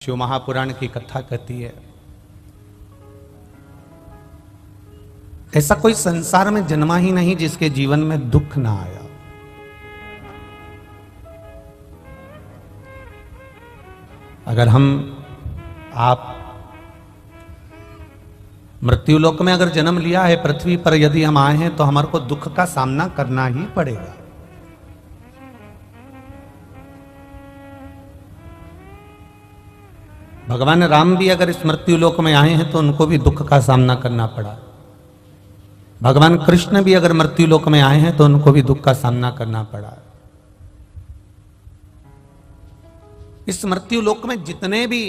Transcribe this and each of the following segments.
शिव महापुराण की कथा कहती है, ऐसा कोई संसार में जन्मा ही नहीं जिसके जीवन में दुख ना आया। अगर आप मृत्युलोक में अगर जन्म लिया है, पृथ्वी पर यदि हम आए हैं तो हमारे को दुख का सामना करना ही पड़ेगा। भगवान राम भी अगर इस मृत्युलोक में आए हैं तो उनको भी दुख का सामना करना पड़ा। भगवान कृष्ण भी अगर मृत्युलोक में आए हैं तो उनको भी दुख का सामना करना पड़ा। इस मृत्युलोक में जितने भी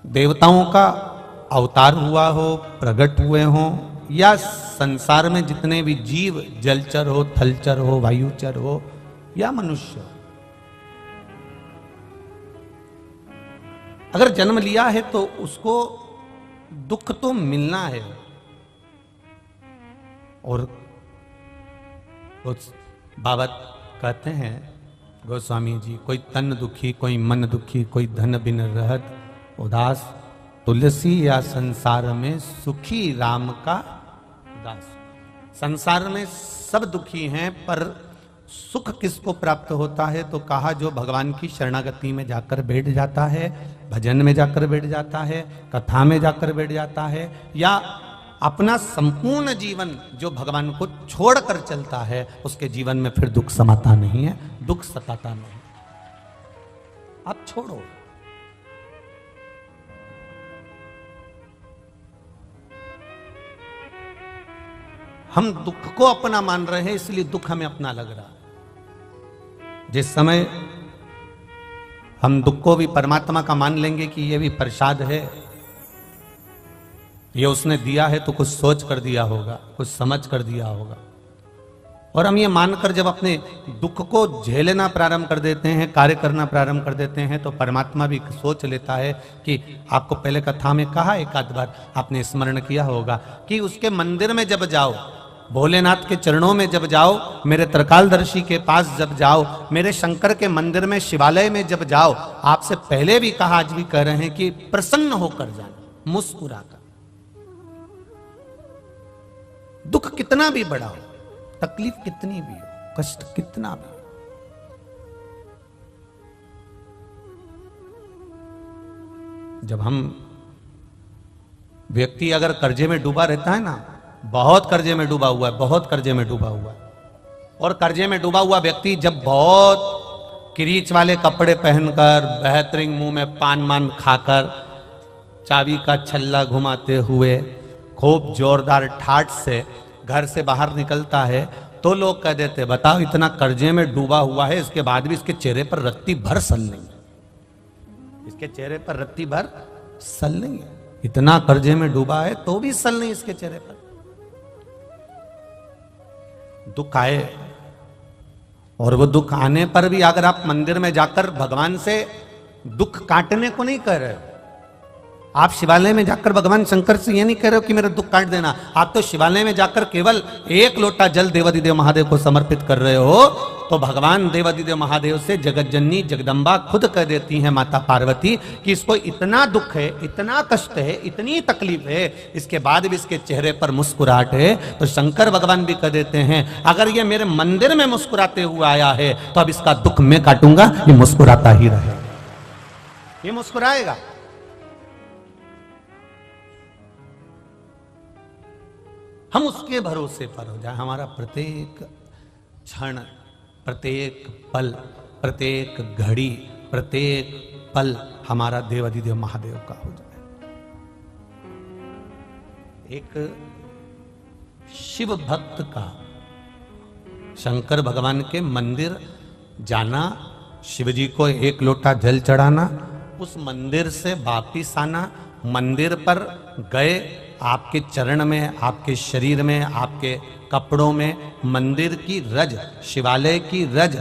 देवताओं का अवतार हुआ हो, प्रकट हुए हो, या संसार में जितने भी जीव, जलचर हो, थलचर हो, वायुचर हो या मनुष्य हो, अगर जन्म लिया है तो उसको दुख तो मिलना है। और उस बाबत कहते हैं गोस्वामी जी, कोई तन दुखी, कोई मन दुखी, कोई धन बिन रहत उदास, तुलसी या संसार में सुखी राम का दास। संसार में सब दुखी हैं, पर सुख किसको प्राप्त होता है? तो कहा जो भगवान की शरणागति में जाकर बैठ जाता है, भजन में जाकर बैठ जाता है, कथा में जाकर बैठ जाता है, या अपना संपूर्ण जीवन जो भगवान को छोड़कर चलता है, उसके जीवन में फिर दुख समाता नहीं है, दुख सताता नहीं। आप छोड़ो। हम दुख को अपना मान रहे हैं, इसलिए दुख हमें अपना लग रहा है। जिस समय हम दुख को भी परमात्मा का मान लेंगे कि ये भी प्रसाद है, ये उसने दिया है तो कुछ सोच कर दिया होगा, कुछ समझ कर दिया होगा, और हम ये मानकर जब अपने दुख को झेलना प्रारंभ कर देते हैं, कार्य करना प्रारंभ कर देते हैं, तो परमात्मा भी सोच लेता है कि आपको पहले कथा में कहा, एक आध बार आपने स्मरण किया होगा कि उसके मंदिर में जब जाओ, भोलेनाथ के चरणों में जब जाओ, मेरे त्रिकालदर्शी के पास जब जाओ, मेरे शंकर के मंदिर में, शिवालय में जब जाओ, आपसे पहले भी कहा, आज भी कह रहे हैं कि प्रसन्न होकर जाना, मुस्कुराकर। दुख कितना भी बड़ा हो, तकलीफ कितनी भी हो, कष्ट कितना भी हो, जब हम व्यक्ति अगर कर्जे में डूबा रहता है ना, बहुत कर्जे में डूबा हुआ है, बहुत कर्जे में डूबा हुआ है, और कर्जे में डूबा हुआ व्यक्ति जब बहुत किरीच वाले कपड़े पहनकर, बेहतरीन मुंह में पान मान खाकर, चाबी का छल्ला घुमाते हुए, खूब जोरदार ठाठ से घर से बाहर निकलता है, तो लोग कह देते, बताओ इतना कर्जे में डूबा हुआ है, इसके बाद भी इसके चेहरे पर रत्ती भर सल नहीं, इसके चेहरे पर रत्ती भर सल नहीं है। इतना कर्जे में डूबा है तो भी सल नहीं इसके चेहरे पर। दुख आए, और वो दुख आने पर भी अगर आप मंदिर में जाकर भगवान से दुख काटने को नहीं कह रहे हो, आप शिवालय में जाकर भगवान शंकर से ये नहीं कह रहे हो कि मेरा दुख काट देना, आप तो शिवालय में जाकर केवल एक लोटा जल देवादिदेव महादेव को समर्पित कर रहे हो, तो भगवान देवादिदेव महादेव से जगत जननी जगदम्बा खुद कह देती हैं, माता पार्वती, कि इसको इतना दुख है, इतना कष्ट है, इतनी तकलीफ है, इसके बाद भी इसके चेहरे पर मुस्कुराहट है। तो शंकर भगवान भी कह देते हैं, अगर ये मेरे मंदिर में मुस्कुराते हुए आया है तो अब इसका दुख मैं काटूंगा, ये मुस्कुराता ही रहे, ये मुस्कुराएगा। हम उसके भरोसे पर हो जाए, हमारा प्रत्येक क्षण, प्रत्येक पल, प्रत्येक घड़ी, प्रत्येक पल हमारा देवादिदेव महादेव का हो जाए। एक शिव भक्त का शंकर भगवान के मंदिर जाना, शिव जी को एक लोटा जल चढ़ाना, उस मंदिर से वापिस आना, मंदिर पर गए, आपके चरण में, आपके शरीर में, आपके कपड़ों में मंदिर की रज, शिवालय की रज,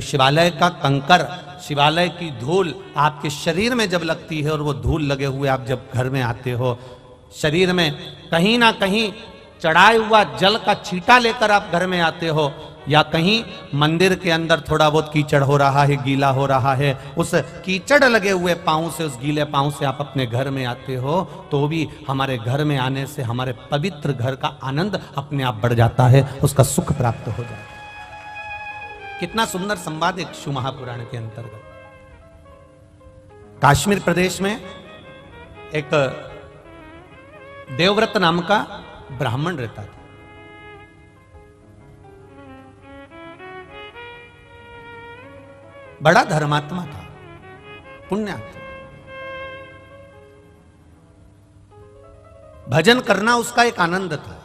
शिवालय का कंकर, शिवालय की धूल आपके शरीर में जब लगती है, और वो धूल लगे हुए आप जब घर में आते हो, शरीर में कहीं ना कहीं चढ़ाए हुआ जल का छींटा लेकर आप घर में आते हो, या कहीं मंदिर के अंदर थोड़ा बहुत कीचड़ हो रहा है, गीला हो रहा है, उस कीचड़ लगे हुए पांव से, उस गीले पांव से आप अपने घर में आते हो, तो भी हमारे घर में आने से हमारे पवित्र घर का आनंद अपने आप बढ़ जाता है, उसका सुख प्राप्त हो जाता है। कितना सुंदर संवाद एक शिव महापुराण के अंतर्गत। कश्मीर प्रदेश में एक देवव्रत नाम का ब्राह्मण रहता था। बड़ा धर्मात्मा था, पुण्यात्मा। भजन करना उसका एक आनंद था।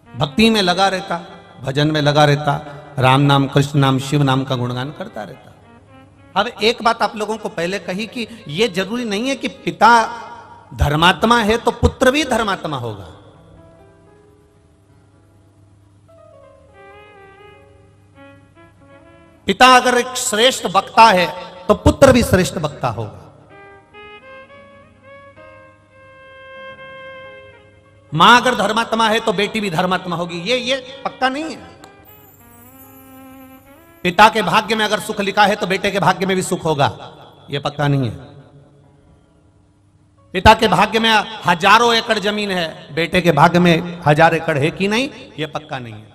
भक्ति में लगा रहता, भजन में लगा रहता, राम नाम, कृष्ण नाम, शिव नाम का गुणगान करता रहता। अब एक बात आप लोगों को पहले कही कि यह जरूरी नहीं है कि पिता धर्मात्मा है तो पुत्र भी धर्मात्मा होगा। पिता अगर एक श्रेष्ठ वक्ता है तो पुत्र भी श्रेष्ठ वक्ता होगा। मां अगर धर्मात्मा है तो बेटी भी धर्मात्मा होगी। ये पक्का नहीं है। पिता के भाग्य में अगर सुख लिखा है तो बेटे के भाग्य में भी सुख होगा, यह पक्का नहीं है। पिता के भाग्य में हजारों एकड़ जमीन है, बेटे के भाग्य में 1000 एकड़ है कि नहीं, यह पक्का नहीं है।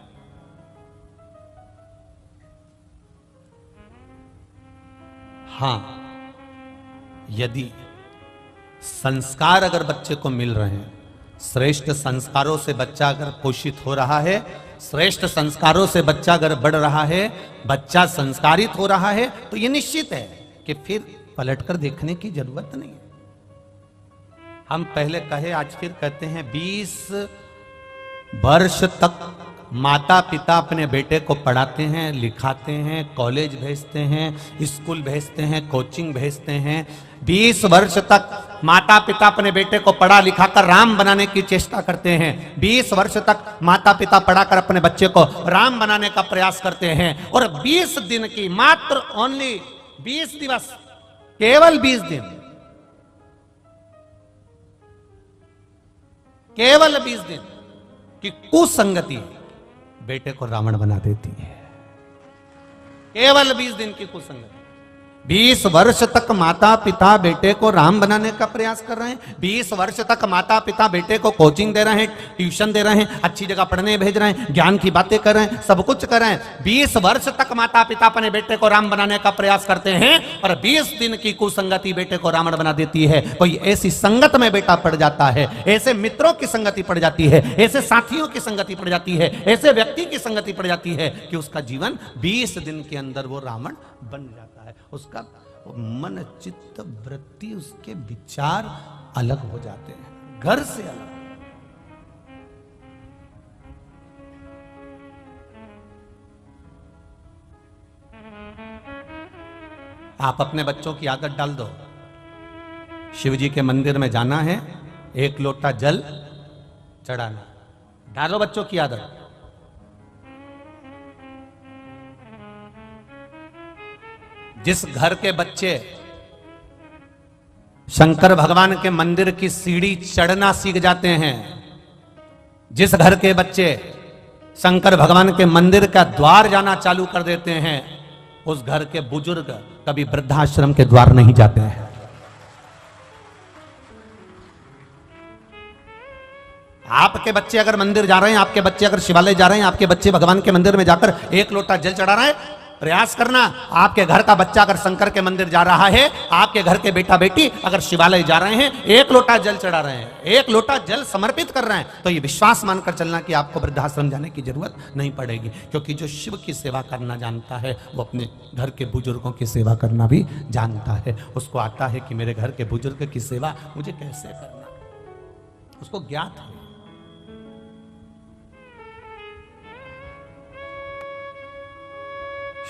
हां, यदि संस्कार अगर बच्चे को मिल रहे हैं, श्रेष्ठ संस्कारों से बच्चा अगर पोषित हो रहा है, श्रेष्ठ संस्कारों से बच्चा अगर बढ़ रहा है, बच्चा संस्कारित हो रहा है, तो यह निश्चित है कि फिर पलटकर देखने की जरूरत नहीं है। हम पहले कहे, आज फिर कहते हैं, 20 वर्ष तक माता पिता अपने बेटे को पढ़ाते हैं, लिखाते हैं, कॉलेज भेजते हैं, स्कूल भेजते हैं, कोचिंग भेजते हैं। 20 वर्ष तक माता पिता अपने बेटे को पढ़ा लिखाकर राम बनाने की चेष्टा करते हैं। 20 वर्ष तक माता पिता पढ़ाकर अपने बच्चे को राम बनाने का प्रयास करते हैं। और 20 दिन की, मात्र ओनली 20 दिवस, केवल 20 दिन, केवल 20 दिन की कुसंगति बेटे को रावण बना देती है। केवल 20 दिन की कुसंगति। 20 वर्ष तक माता पिता बेटे को राम बनाने का प्रयास कर रहे हैं। 20 वर्ष तक माता पिता बेटे को कोचिंग दे रहे हैं, ट्यूशन दे रहे हैं, अच्छी जगह पढ़ने भेज रहे हैं, ज्ञान की बातें कर रहे हैं, सब कुछ कर रहे हैं। 20 वर्ष तक माता पिता अपने बेटे को राम बनाने का प्रयास करते हैं, और 20 दिन की कुसंगति बेटे को रावण बना देती है। कोई ऐसी संगत में बेटा पड़ जाता है, ऐसे मित्रों की संगति पड़ जाती है, ऐसे साथियों की संगति पड़ जाती है, ऐसे व्यक्ति की संगति पड़ जाती है कि उसका जीवन 20 दिन के अंदर वो रावण बन जाता है। उसका मन, चित्त, वृत्ति, उसके विचार अलग हो जाते हैं, घर से अलग। आप अपने बच्चों की आदत डाल दो, शिव जी के मंदिर में जाना है, 1 लोटा जल चढ़ाना। डालो बच्चों की आदत। जिस घर के बच्चे शंकर भगवान के मंदिर की सीढ़ी चढ़ना सीख जाते हैं, जिस घर के बच्चे शंकर भगवान के मंदिर का द्वार जाना चालू कर देते हैं, उस घर के बुजुर्ग कभी वृद्धाश्रम के द्वार नहीं जाते हैं। आपके बच्चे अगर मंदिर जा रहे हैं, आपके बच्चे अगर शिवालय जा रहे हैं, आपके बच्चे भगवान के मंदिर में जाकर 1 लोटा जल चढ़ा रहे हैं, प्रयास करना। आपके घर का बच्चा अगर शंकर के मंदिर जा रहा है, आपके घर के बेटा बेटी अगर शिवालय जा रहे हैं, 1 लोटा जल चढ़ा रहे हैं, 1 लोटा जल समर्पित कर रहे हैं, तो ये विश्वास मानकर चलना कि आपको वृद्धाश्रम जाने की जरूरत नहीं पड़ेगी। क्योंकि जो शिव की सेवा करना जानता है, वो अपने घर के बुजुर्गों की सेवा करना भी जानता है। उसको आता है कि मेरे घर के बुजुर्ग की सेवा मुझे कैसे करना, उसको ज्ञात है।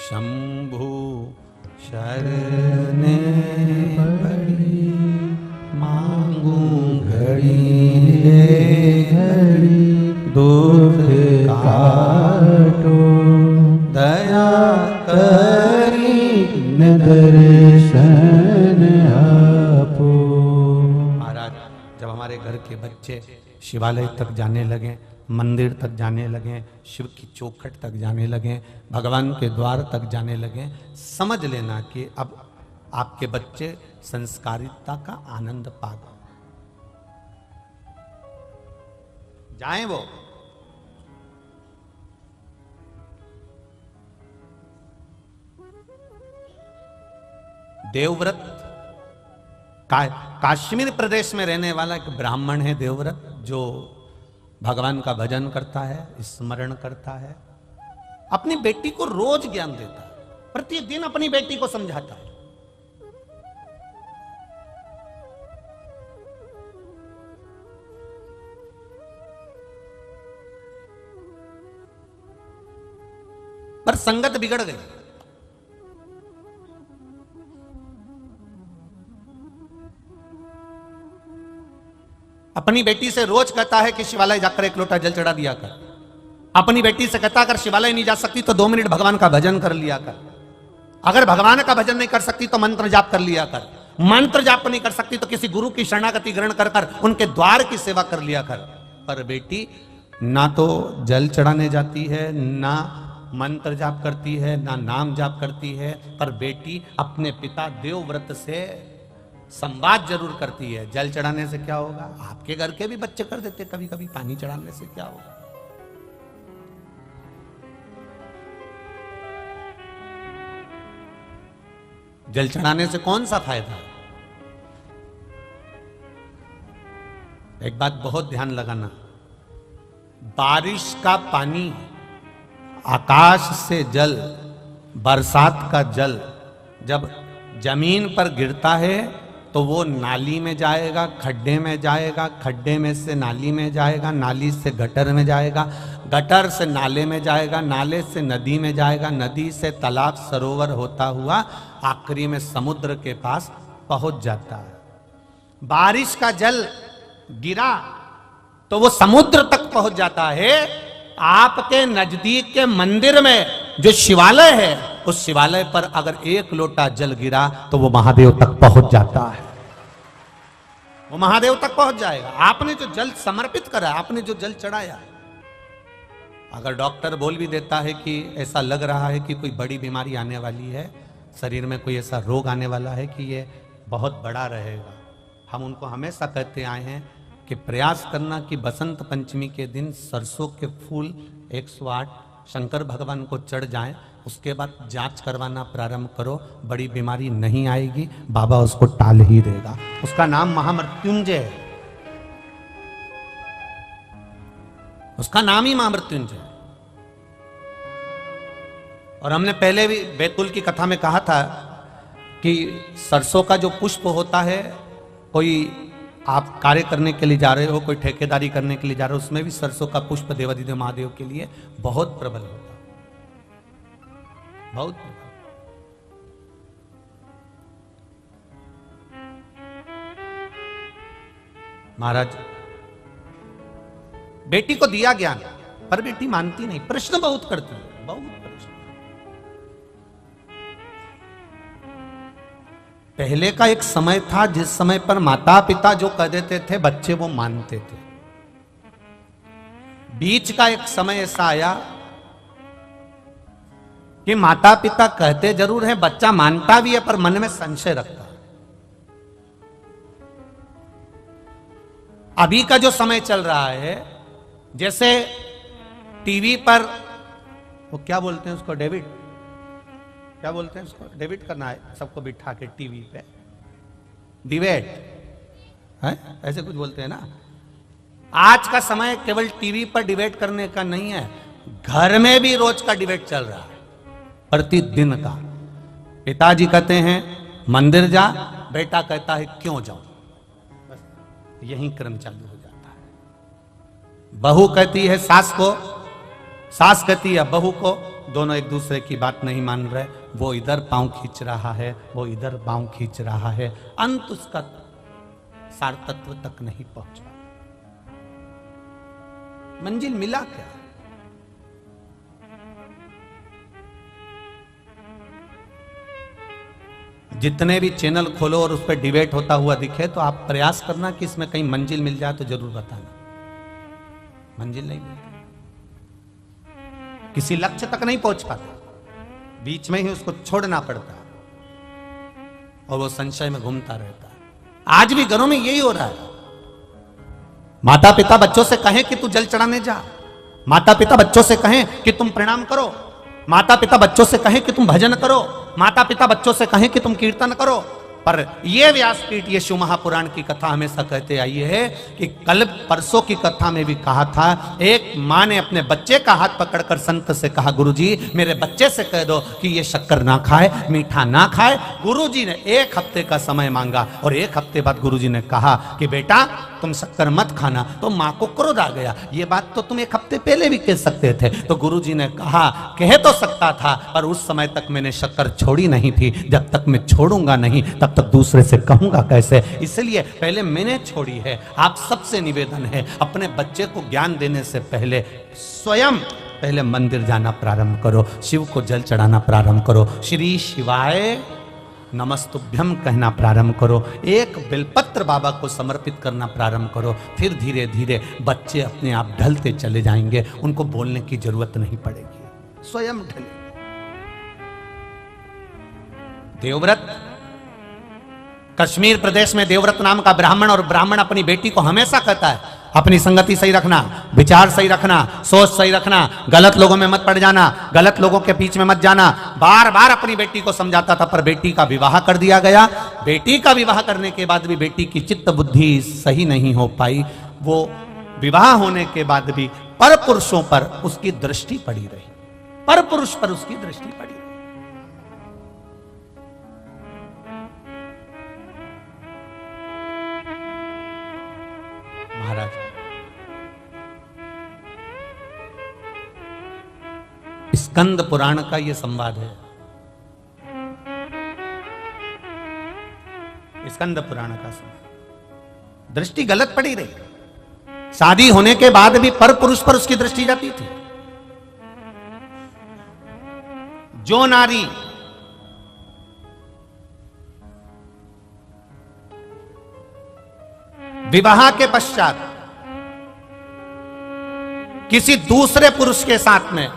शंभु शरणे पड़ी, मांगू घड़ी घड़ी, दुख काटो, दया करी दर्शन आपो। महाराज, जब हमारे घर के बच्चे शिवालय तक जाने लगे, मंदिर तक जाने लगे, शिव की चौखट तक जाने लगे, भगवान के द्वार तक जाने लगे, समझ लेना कि अब आपके बच्चे संस्कारिता का आनंद पा गए। जाएं वो। देवव्रत कश्मीर प्रदेश में रहने वाला एक ब्राह्मण है देवव्रत, जो भगवान का भजन करता है, स्मरण करता है, अपनी बेटी को रोज ज्ञान देता है, प्रतिदिन अपनी बेटी को समझाता है। पर संगत बिगड़ गई। अपनी बेटी से रोज कहता है कि शिवालय जाकर एक लोटा जल चढ़ा दिया कर। अपनी बेटी से कहता अगर शिवालय नहीं जा सकती तो 2 मिनट भगवान का भजन कर लिया कर। अगर भगवान का भजन नहीं कर सकती तो मंत्र जाप कर लिया कर। मंत्र जाप नहीं कर सकती तो किसी गुरु की शरणागति ग्रहण कर कर उनके द्वार की सेवा कर लिया कर। पर बेटी ना तो जल चढ़ाने जाती है, ना मंत्र जाप करती है, ना नाम जाप करती है, पर बेटी अपने पिता देवव्रत से संवाद जरूर करती है। जल चढ़ाने से क्या होगा? आपके घर के भी बच्चे कर देते कभी कभी। पानी चढ़ाने से क्या होगा? जल चढ़ाने से कौन सा फायदा है? एक बात बहुत ध्यान लगाना, बारिश का पानी, आकाश से जल, बरसात का जल जब जमीन पर गिरता है तो वो नाली में जाएगा, खड्डे में जाएगा, खड्डे में से नाली में जाएगा, नाली से गटर में जाएगा, गटर से नाले में जाएगा, नाले से नदी में जाएगा, नदी से तालाब सरोवर होता हुआ आखिरी में समुद्र के पास पहुंच जाता है। बारिश का जल गिरा तो वो समुद्र तक पहुंच जाता है। आपके नजदीक के मंदिर में जो शिवालय है, उस शिवालय पर अगर 1 लोटा जल गिरा तो वो महादेव तक पहुंच जाता है। वो महादेव तक पहुंच जाएगा। आपने जो जल समर्पित करा, आपने जो जल चढ़ाया। अगर डॉक्टर बोल भी देता है कि ऐसा लग रहा है कि कोई बड़ी बीमारी आने वाली है, शरीर में कोई ऐसा रोग आने वाला है कि ये बहुत बड़ा रहेगा, हम उनको हमेशा कहते आए हैं कि प्रयास करना कि बसंत पंचमी के दिन सरसों के फूल 108 शंकर भगवान को चढ़ जाएं, उसके बाद जांच करवाना प्रारंभ करो। बड़ी बीमारी नहीं आएगी, बाबा उसको टाल ही देगा। उसका नाम महामृत्युंजय है, उसका नाम ही महामृत्युंजय। और हमने पहले भी बैतुल की कथा में कहा था कि सरसों का जो पुष्प होता है, कोई आप कार्य करने के लिए जा रहे हो, कोई ठेकेदारी करने के लिए जा रहे हो, उसमें भी सरसों का पुष्प देवाधिदेव महादेव के लिए बहुत प्रबल होता है, बहुत। महाराज बेटी को दिया ज्ञान, पर बेटी मानती नहीं, प्रश्न बहुत करती है, बहुत प्रश्न। पहले का एक समय था जिस समय पर माता पिता जो कह देते थे बच्चे वो मानते थे। बीच का एक समय ऐसा आया कि माता पिता कहते जरूर हैं, बच्चा मानता भी है, पर मन में संशय रखता है। अभी का जो समय चल रहा है, जैसे टीवी पर वो क्या बोलते हैं उसको, डेविड, क्या बोलते हैं उसको, डेविड करना है सबको बिठा के टीवी पे, डिबेट है, ऐसे कुछ बोलते हैं ना। आज का समय केवल टीवी पर डिबेट करने का नहीं है, घर में भी रोज का डिबेट चल रहा है, प्रतिदिन का। पिताजी कहते हैं मंदिर जा, बेटा कहता है क्यों जाऊं, बस यही क्रम चालू हो जाता है। बहू कहती है सास को, सास कहती है बहू को, दोनों एक दूसरे की बात नहीं मान रहे, वो इधर पांव खींच रहा है, वो इधर पांव खींच रहा है, अंत उसका सार तत्व तक नहीं पहुंचा। मंजिल मिला क्या? जितने भी चैनल खोलो और उस पर डिबेट होता हुआ दिखे तो आप प्रयास करना कि इसमें कहीं मंजिल मिल जाए तो जरूर बताना। मंजिल नहीं मिलती, किसी लक्ष्य तक नहीं पहुंच पाता, बीच में ही उसको छोड़ना पड़ता और वो संशय में घूमता रहता है। आज भी घरों में यही हो रहा है। माता पिता बच्चों से कहें कि तू जल चढ़ाने जा, माता पिता बच्चों से कहें कि तुम प्रणाम करो, माता पिता बच्चों से कहें कि तुम भजन करो, माता पिता बच्चों से कहें कि तुम कीर्तन करो। पर यह व्यासपीठ, ये शिव महापुराण की कथा हमेशा कहते आई है कि कल परसों की कथा में भी कहा था, एक मां ने अपने बच्चे का हाथ पकड़कर संत से कहा, गुरुजी मेरे बच्चे से कह दो कि ये शक्कर ना खाए, मीठा ना खाए। गुरुजी ने 1 हफ्ते का समय मांगा और 1 हफ्ते बाद गुरुजी ने कहा कि बेटा तुम शक्कर मत खाना। तो मां को क्रोध आ गया, ये बात तो तुम 1 हफ्ते पहले भी कह सकते थे। तो गुरुजी ने कहा, कह तो सकता था पर उस समय तक मैंने शक्कर छोड़ी नहीं थी, जब तक मैं छोड़ूंगा नहीं तब तक दूसरे से कहूंगा कैसे, इसलिए पहले मैंने छोड़ी है। आप सबसे निवेदन है, अपने बच्चे को ज्ञान देने से पहले स्वयं पहले मंदिर जाना प्रारंभ करो, शिव को जल चढ़ाना प्रारंभ करो, श्री शिवाय नमस्तुभ्यम कहना प्रारंभ करो, एक बिलपत्र बाबा को समर्पित करना प्रारंभ करो। फिर धीरे धीरे बच्चे अपने आप ढलते चले जाएंगे, उनको बोलने की जरूरत नहीं पड़ेगी, स्वयं ढले। देवव्रत, कश्मीर प्रदेश में देवव्रत नाम का ब्राह्मण, और ब्राह्मण अपनी बेटी को हमेशा कहता है अपनी संगति सही रखना, विचार सही रखना, सोच सही रखना, गलत लोगों में मत पड़ जाना, गलत लोगों के बीच में मत जाना। बार बार अपनी बेटी को समझाता था, पर बेटी का विवाह कर दिया गया। बेटी का विवाह करने के बाद भी बेटी की चित्त बुद्धि सही नहीं हो पाई। वो विवाह होने के बाद भी पर पुरुषों पर उसकी दृष्टि पड़ी रही, पर पुरुष पर उसकी दृष्टि पड़ी रही। महाराज, स्कंद पुराण का यह संवाद है। स्कंद पुराण का संवाद, दृष्टि गलत पड़ी रही। शादी होने के बाद भी पर पुरुष पर उसकी दृष्टि जाती थी। जो नारी विवाह के पश्चात किसी दूसरे पुरुष के साथ में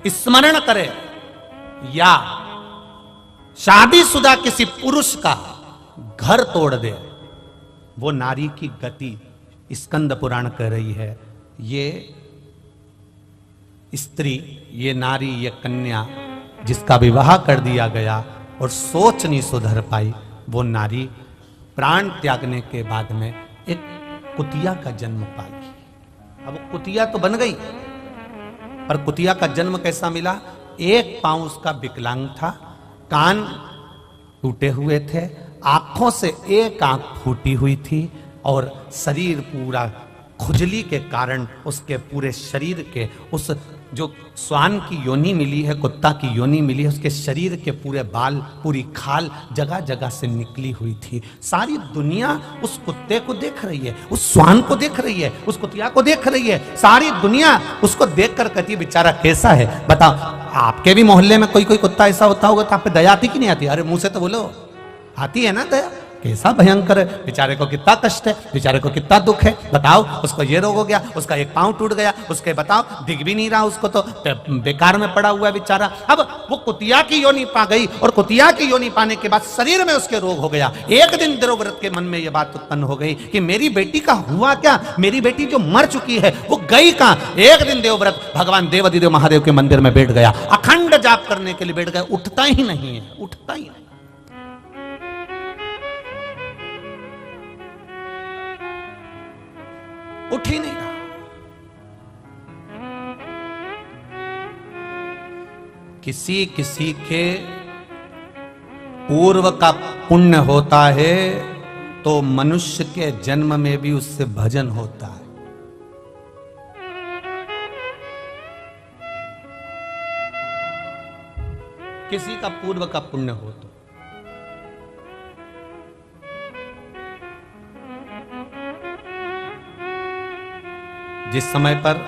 स्मरण करे या शादीशुदा किसी पुरुष का घर तोड़ दे, वो नारी की गति स्कंद पुराण कह रही है। ये स्त्री, ये नारी, ये कन्या जिसका विवाह कर दिया गया और सोच नहीं सुधर पाई, वो नारी प्राण त्यागने के बाद में एक कुतिया का जन्म पाई। अब कुतिया तो बन गई, पर कुतिया का जन्म कैसा मिला? एक पांव उसका विकलांग था, कान टूटे हुए थे, आंखों से एक आंख फूटी हुई थी और शरीर पूरा खुजली के कारण उसके पूरे शरीर के, उस जो श्वान की योनि मिली है, कुत्ता की योनि मिली है, उसके शरीर के पूरे बाल, पूरी खाल जगह जगह से निकली हुई थी। सारी दुनिया उस कुत्ते को देख रही है, उस श्वान को देख रही है, उस कुतिया को देख रही है। सारी दुनिया उसको देखकर कहती बेचारा कैसा है। बताओ, आपके भी मोहल्ले में कोई कोई कुत्ता ऐसा होता होगा तो आप पे दया आती कि नहीं आती? अरे मुंह से तो बोलो, आती है ना दया? कैसा भयंकर है, बेचारे को कितना कष्ट है, बेचारे को कितना दुख है। बताओ, उसको ये रोग हो गया, उसका एक पांव टूट गया, उसके बताओ दिख भी नहीं रहा, उसको तो बेकार में पड़ा हुआ है बेचारा। अब वो कुतिया की योनि पा गई और कुतिया की योनि पाने के बाद शरीर में उसके रोग हो गया। एक दिन देवव्रत के मन में ये बात उत्पन्न हो गई कि मेरी बेटी का हुआ क्या, मेरी बेटी जो मर चुकी है वो गई कहां। एक दिन देवव्रत भगवान देवाधिदेव महादेव के मंदिर में बैठ गया, अखंड जाप करने के लिए बैठ गया, उठता ही नहीं है, उठता ही नहीं। उठ ही नहीं रहा। किसी किसी के पूर्व का पुण्य होता है तो मनुष्य के जन्म में भी उससे भजन होता है। किसी का पूर्व का पुण्य हो तो जिस समय पर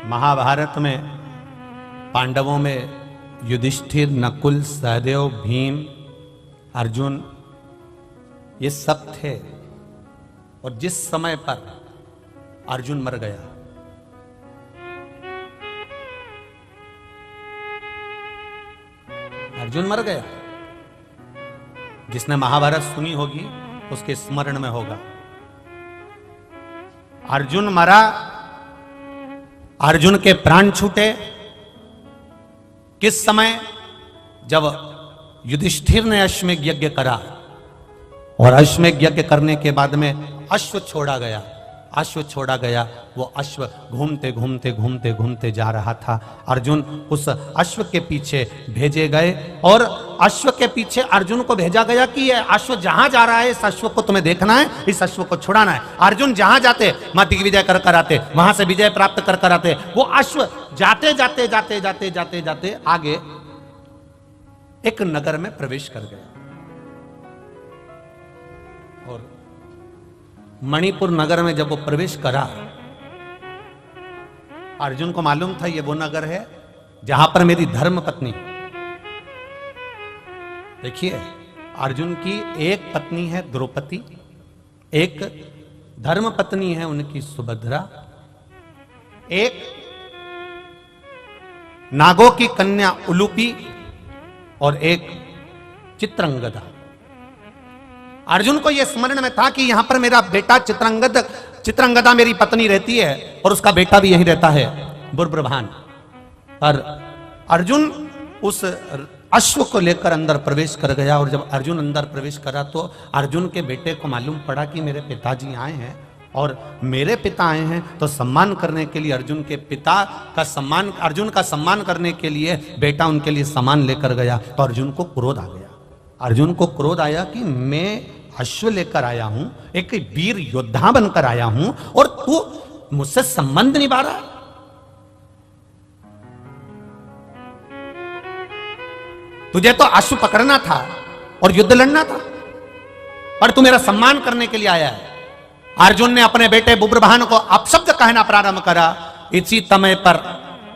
महाभारत में पांडवों में युधिष्ठिर, नकुल, सहदेव, भीम, अर्जुन ये सब थे। और जिस समय पर अर्जुन मर गया, अर्जुन मर गया, जिसने महाभारत सुनी होगी उसके स्मरण में होगा। अर्जुन मरा, अर्जुन के प्राण छूटे किस समय? जब युधिष्ठिर ने अश्वमेध यज्ञ करा और अश्वमेध यज्ञ करने के बाद में अश्व छोड़ा गया। अश्व छोड़ा गया, वो अश्व घूमते घूमते घूमते घूमते जा रहा था। अर्जुन उस अश्व के पीछे भेजे गए और अश्व के पीछे अर्जुन को भेजा गया कि ये अश्व जहां जा रहा है इस अश्व को तुम्हें देखना है, इस अश्व को छुड़ाना है। अर्जुन जहां जाते मां दिग्विजय कर कर आते, वहां से विजय प्राप्त कर कर आते। वो अश्व जाते जाते जाते जाते जाते जाते आगे एक नगर में प्रवेश कर गया और मणिपुर नगर में जब वो प्रवेश करा, अर्जुन को मालूम था ये वो नगर है जहां पर मेरी धर्म पत्नी। देखिए, अर्जुन की एक पत्नी है द्रौपदी, एक धर्म पत्नी है उनकी सुभद्रा, एक नागों की कन्या उलूपी और एक चित्रंगदा। अर्जुन को यह स्मरण में था कि यहां पर मेरा बेटा चित्रंगदा मेरी पत्नी रहती है और उसका बेटा भी यहीं रहता है बुर्बृभान। पर अर्जुन उस अश्व को लेकर अंदर प्रवेश कर गया और जब अर्जुन अंदर प्रवेश करा तो अर्जुन के बेटे को मालूम पड़ा कि मेरे पिताजी आए हैं और मेरे पिता आए हैं, तो सम्मान करने के लिए अर्जुन के पिता का सम्मान, अर्जुन का सम्मान करने के लिए बेटा उनके लिए सामान लेकर गया। तो अर्जुन को क्रोध आ गया। अर्जुन को क्रोध आया कि मैं अश्व लेकर आया हूं, एक वीर योद्धा बनकर आया हूं और तू मुझसे संबंध निभा रहा है। तुझे तो अश्व पकड़ना था और युद्ध लड़ना था, पर तू मेरा सम्मान करने के लिए आया है। अर्जुन ने अपने बेटे बुब्रभान को अपशब्द कहना प्रारंभ करा। इसी समय पर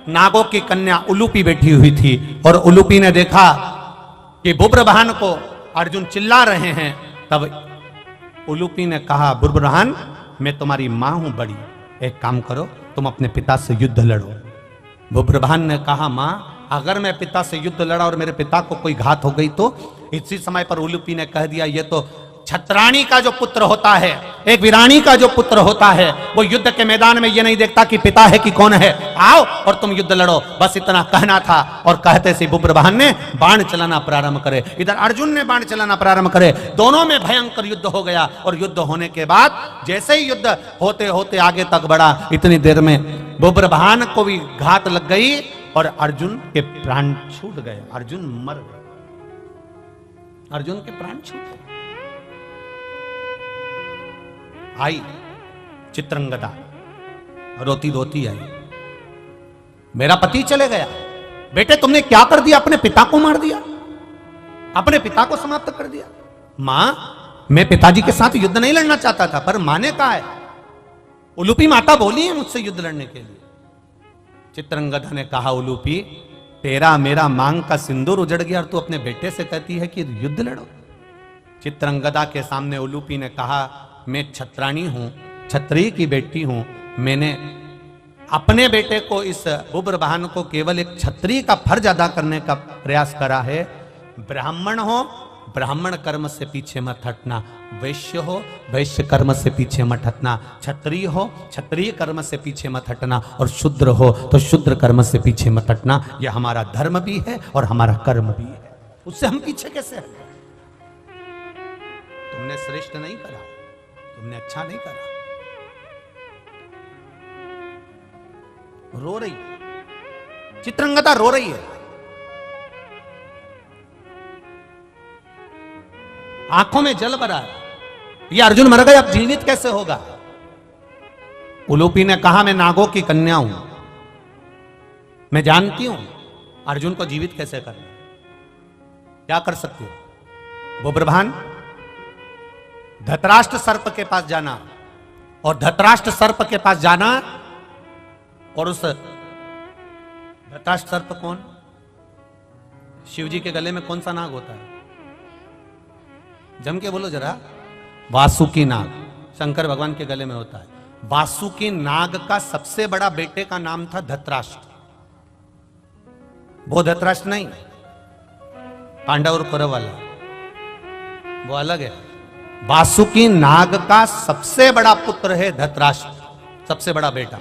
नागों की कन्या उलूपी बैठी हुई थी और उलूपी ने देखा कि बुब्रभान को अर्जुन चिल्ला रहे हैं। तब उलूपी ने कहा, बुब्रभान मैं तुम्हारी मां हूं बड़ी, एक काम करो तुम अपने पिता से युद्ध लड़ो। बुब्रभान ने कहा, मां अगर मैं पिता से युद्ध लड़ा और मेरे पिता को कोई घात हो गई तो? इसी समय पर उलूपी ने कह दिया, ये तो छत्राणी का जो पुत्र होता है, एक वीरानी का जो पुत्र होता है, वो युद्ध के मैदान में ये नहीं देखता कि पिता है कि कौन है, आओ और तुम युद्ध लड़ो। बस इतना कहना था और कहते से बुब्रभान ने बाण चलाना प्रारंभ करे, इधर अर्जुन ने बाण चलाना प्रारंभ करे। दोनों में भयंकर युद्ध हो गया और युद्ध होने के बाद जैसे ही युद्ध होते होते आगे तक बढ़ा, इतनी देर में बुब्रभान को भी घात लग गई और अर्जुन के प्राण छूट गए। अर्जुन मर गए, अर्जुन के प्राण छूट गए। आई चित्रंगदा रोती रोती आई, मेरा पति चले गया। बेटे तुमने क्या कर दिया? अपने पिता को मार दिया, अपने पिता को समाप्त कर दिया। मां मैं पिताजी के साथ युद्ध नहीं लड़ना चाहता था, पर मां ने कहा है, उलूपी माता बोली है मुझसे युद्ध लड़ने के लिए। चित्रंगदा ने कहा, उलूपी तेरा मेरा मांग का सिंदूर उजड़ गया और तू अपने बेटे से कहती है कि युद्ध लड़ो। चित्रंगदा के सामने उलूपी ने कहा, मैं छत्राणी हूं, क्षत्रिय की बेटी हूं। मैंने अपने बेटे को, इस बुब्रभान को केवल एक क्षत्रिय का फर्ज अदा करने का प्रयास करा है। ब्राह्मण हो, ब्राह्मण कर्म से पीछे मत हटना, वैश्य हो, वैश्य कर्म से पीछे मत हटना, क्षत्रिय हो, क्षत्रिय कर्म से पीछे मत हटना और शूद्र हो तो शूद्र कर्म से पीछे मत हटना। यह हमारा धर्म भी है और हमारा कर्म भी है, उससे हम पीछे कैसे हटें? तुमने श्रेष्ठ नहीं करा, तुमने अच्छा नहीं करा। रो रही, चित्रंगदा रो रही है, आंखों में जल भरा है। ये अर्जुन मर गए, अब जीवित कैसे होगा? उलूपी ने कहा, मैं नागों की कन्या हूं, मैं जानती हूं अर्जुन को जीवित कैसे करना, क्या कर सकती हो? बुब्रभान धृतराष्ट्र सर्प के पास जाना और धृतराष्ट्र सर्प के पास जाना और उस धृतराष्ट्र सर्प कौन? शिव जी के गले में कौन सा नाग होता है? जम के बोलो जरा। वासुकी नाग शंकर भगवान के गले में होता है। वासुकी नाग का सबसे बड़ा बेटे का नाम था धृतराष्ट्र। वो धृतराष्ट्र नहीं, पांडव और कौरव वाला, वो अलग है। वासुकी नाग का सबसे बड़ा पुत्र है धृतराष्ट्र, सबसे बड़ा बेटा।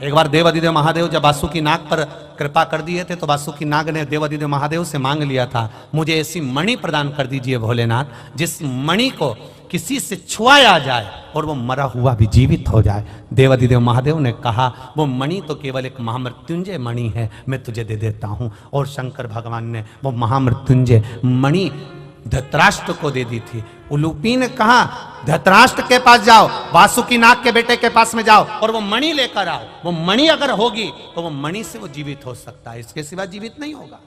एक बार देवादिदेव महादेव जब वासुकी नाग पर कृपा कर दिए थे तो वासुकी नाग ने देवादिदेव महादेव से मांग लिया था, मुझे ऐसी मणि प्रदान कर दीजिए भोलेनाथ, जिस मणि को किसी से छुआया जाए और वो मरा हुआ भी जीवित हो जाए। देवादिदेव महादेव ने कहा, वो मणि तो केवल एक महामृत्युंजय मणि है, मैं तुझे दे देता हूं। और शंकर भगवान ने वो महामृत्युंजय मणि धृतराष्ट्र को दे दी थी। उलूपी ने कहा, धृतराष्ट्र के पास जाओ, वासुकी नाग के बेटे के पास में जाओ और वो मणि लेकर आओ। वो मणि अगर होगी तो वो मणि से वो जीवित हो सकता है, इसके सिवा जीवित नहीं होगा।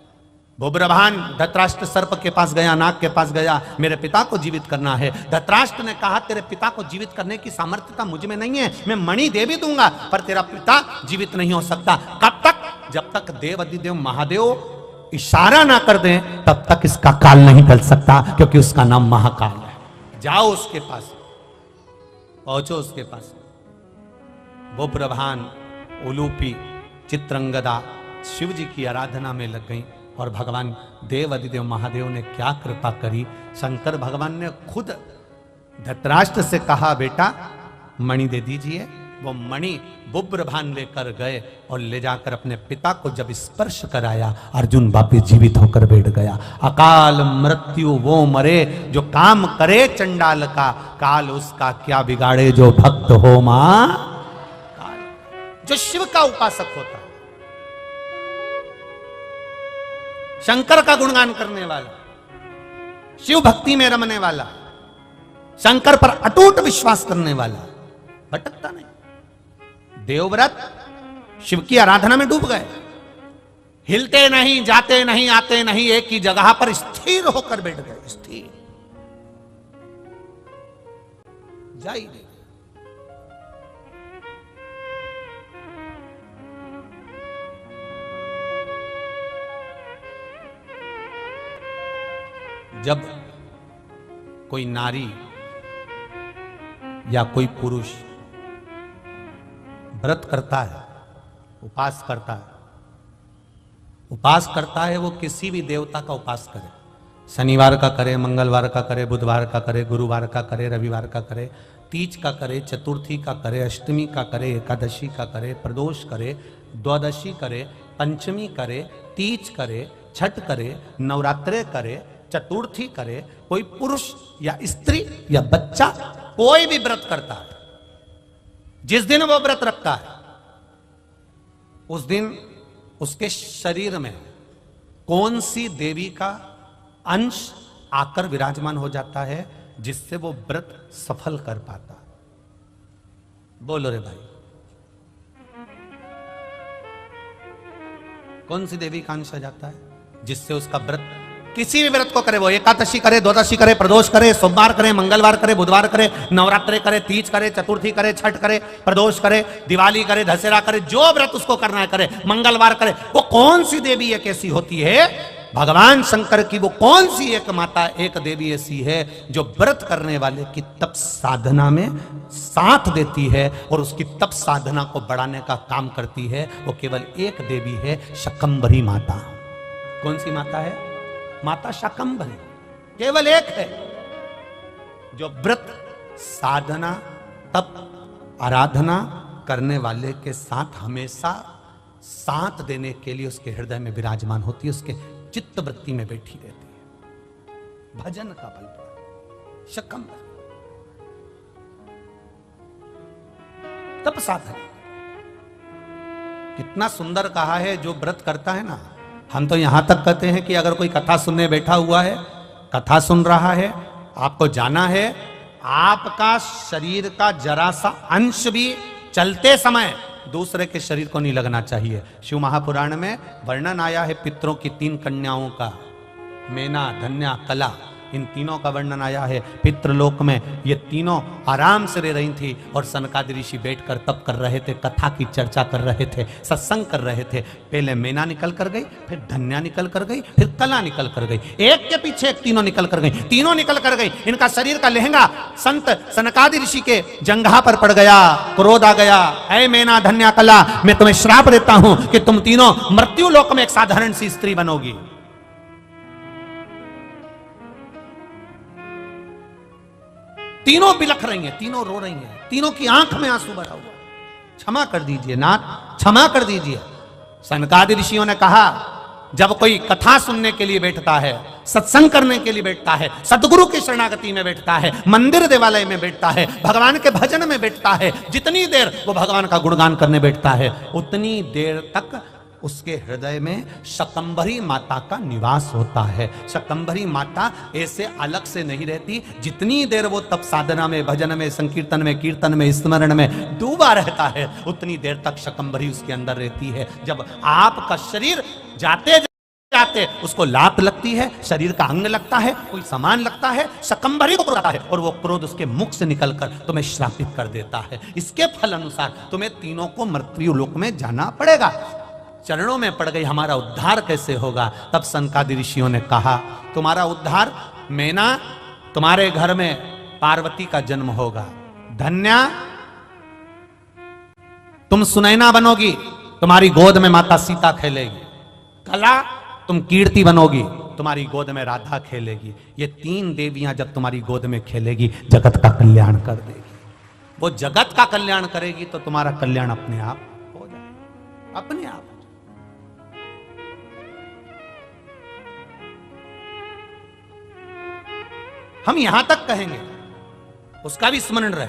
बुब्रभान धृतराष्ट्र सर्प के पास गया, नाग के पास गया, मेरे पिता को जीवित करना है। धृतराष्ट्र ने कहा, तेरे पिता को जीवित करने की सामर्थ्यता मुझ में नहीं है, मैं मणि दे भी दूंगा पर तेरा पिता जीवित नहीं हो सकता। कब तक? जब तक देवादिदेव महादेव इशारा ना कर दें तब तक इसका काल नहीं टल सकता, क्योंकि उसका नाम महाकाल है। जाओ उसके पास, पहुंचो उसके पास। बुब्रभान, उलूपी, चित्रंगदा शिव जी की आराधना में लग गई और भगवान देवादिदेव महादेव ने क्या कृपा करी। शंकर भगवान ने खुद धृतराष्ट्र से कहा, बेटा मणि दे दीजिए। वो मणि बुब्रभान लेकर गए और ले जाकर अपने पिता को जब स्पर्श कराया, अर्जुन वापिस जीवित होकर बैठ गया। अकाल मृत्यु वो मरे जो काम करे चंडाल का, काल उसका क्या बिगाड़े जो भक्त हो मां काल। जो शिव का उपासक होता, शंकर का गुणगान करने वाला, शिव भक्ति में रमने वाला, शंकर पर अटूट विश्वास करने वाला, भटकता नहीं। देवव्रत शिव की आराधना में डूब गए, हिलते नहीं, जाते नहीं, आते नहीं, एक ही जगह पर स्थिर होकर बैठ गए। स्थिर जाइए। जब कोई नारी या कोई पुरुष व्रत करता है, उपास करता है, उपास करता है, वो किसी भी देवता का उपास करे, शनिवार का करे, मंगलवार का करे, बुधवार का करे, गुरुवार का करे, रविवार का करे, तीज का करे, चतुर्थी का करे, अष्टमी का करे, एकादशी का करे, प्रदोष करे, द्वादशी करे, पंचमी करे, तीज करे, छठ करे, नवरात्रे करे, चतुर्थी करे, कोई पुरुष या स्त्री या बच्चा कोई भी व्रत करता है, जिस दिन वो व्रत रखता है उस दिन उसके शरीर में कौन सी देवी का अंश आकर विराजमान हो जाता है जिससे वो व्रत सफल कर पाता। बोलो रे भाई, कौन सी देवी का अंश आ जाता है जिससे उसका व्रत, किसी भी व्रत को करे, वो एकादशी करे, द्वादशी करे, प्रदोष करे, सोमवार करे, मंगलवार करे, बुधवार करे, नवरात्रे करे, तीज करे, चतुर्थी करे, छठ करे, प्रदोष करे, दिवाली करे, दशहरा करे, जो व्रत उसको करना है करे, मंगलवार करे, वो कौन सी देवी एक ऐसी होती है, भगवान शंकर की वो कौन सी एक माता, एक देवी ऐसी है जो व्रत करने वाले की तप साधना में साथ देती है और उसकी तप साधना को बढ़ाने का काम करती है। वो केवल एक देवी है, शकंभरी माता। कौन सी माता है? माता शाकंभरी, केवल एक है जो व्रत साधना तप आराधना करने वाले के साथ हमेशा साथ देने के लिए उसके हृदय में विराजमान होती है, उसके चित्त वृत्ति में बैठी रहती है। भजन का बल, शकंभरी तप साधना। कितना सुंदर कहा है, जो व्रत करता है ना, हम तो यहां तक कहते हैं कि अगर कोई कथा सुनने बैठा हुआ है, कथा सुन रहा है, आपको जाना है, आपका शरीर का जरा सा अंश भी चलते समय दूसरे के शरीर को नहीं लगना चाहिए। शिव महापुराण में वर्णन आया है पितरों की 3 कन्याओं का, मेना, धन्या, कला। इन तीनों का वर्णन आया है। पितृलोक में ये तीनों आराम से रह रही थी और सनकादि ऋषि बैठकर तप कर रहे थे, कथा की चर्चा कर रहे थे, सत्संग कर रहे थे। पहले मैना निकल कर गई, फिर धन्या निकल कर गई, फिर कला निकल कर गई, एक के पीछे एक तीनों निकल कर गई। तीनों निकल कर गई, इनका शरीर का लहंगा संत सनकादि ऋषि के जंघा पर पड़ गया। क्रोध आ गया, ऐ मैना धन्या कला, मैं तुम्हें श्राप देता हूं कि तुम तीनों मृत्यु लोक में एक साधारण सी स्त्री बनोगी। तीनों बिलख रही हैं, तीनों रो रही हैं, तीनों की आंख में आंसू भरा हुआ। क्षमा कर दीजिए नाथ, क्षमा कर दीजिए। सनकादि ऋषियों ने कहा, जब कोई कथा सुनने के लिए बैठता है, सत्संग करने के लिए बैठता है, सदगुरु की शरणागति में बैठता है, मंदिर देवालय में बैठता है, भगवान के भजन में बैठता है, जितनी देर वो भगवान का गुणगान करने बैठता है, उतनी देर तक उसके हृदय में शकंभरी माता का निवास होता है। शकंभरी माता ऐसे अलग से नहीं रहती। जितनी देर वो तप साधना में, भजन में, संकीर्तन में, कीर्तन में, स्मरण में डूबा रहता है, उतनी देर तक शकंभरी उसके अंदर रहती है। जब आपका शरीर जाते जाते उसको लात लगती है, शरीर का अंग लगता है, कोई सामान लगता है, शकंभरी को क्रोध आता है और वो क्रोध उसके मुख से निकलकर तुम्हें श्रापित कर देता है। इसके फल अनुसार तुम्हें तीनों को मृत्यु लोक में जाना पड़ेगा। चरणों में पड़ गई, हमारा उद्धार कैसे होगा? तब सनकादि ऋषियों ने कहा, तुम्हारा उद्धार, मैना तुम्हारे घर में पार्वती का जन्म होगा, धन्या तुम सुनैना बनोगी, तुम्हारी गोद में माता सीता खेलेगी, कला तुम कीर्ति बनोगी, तुम्हारी गोद में राधा खेलेगी। ये तीन देवियां जब तुम्हारी गोद में खेलेगी, जगत का कल्याण कर देगी। वो जगत का कल्याण करेगी तो तुम्हारा कल्याण अपने आप हो जाएगा, अपने आप। हम यहां तक कहेंगे, उसका भी स्मरण रहे।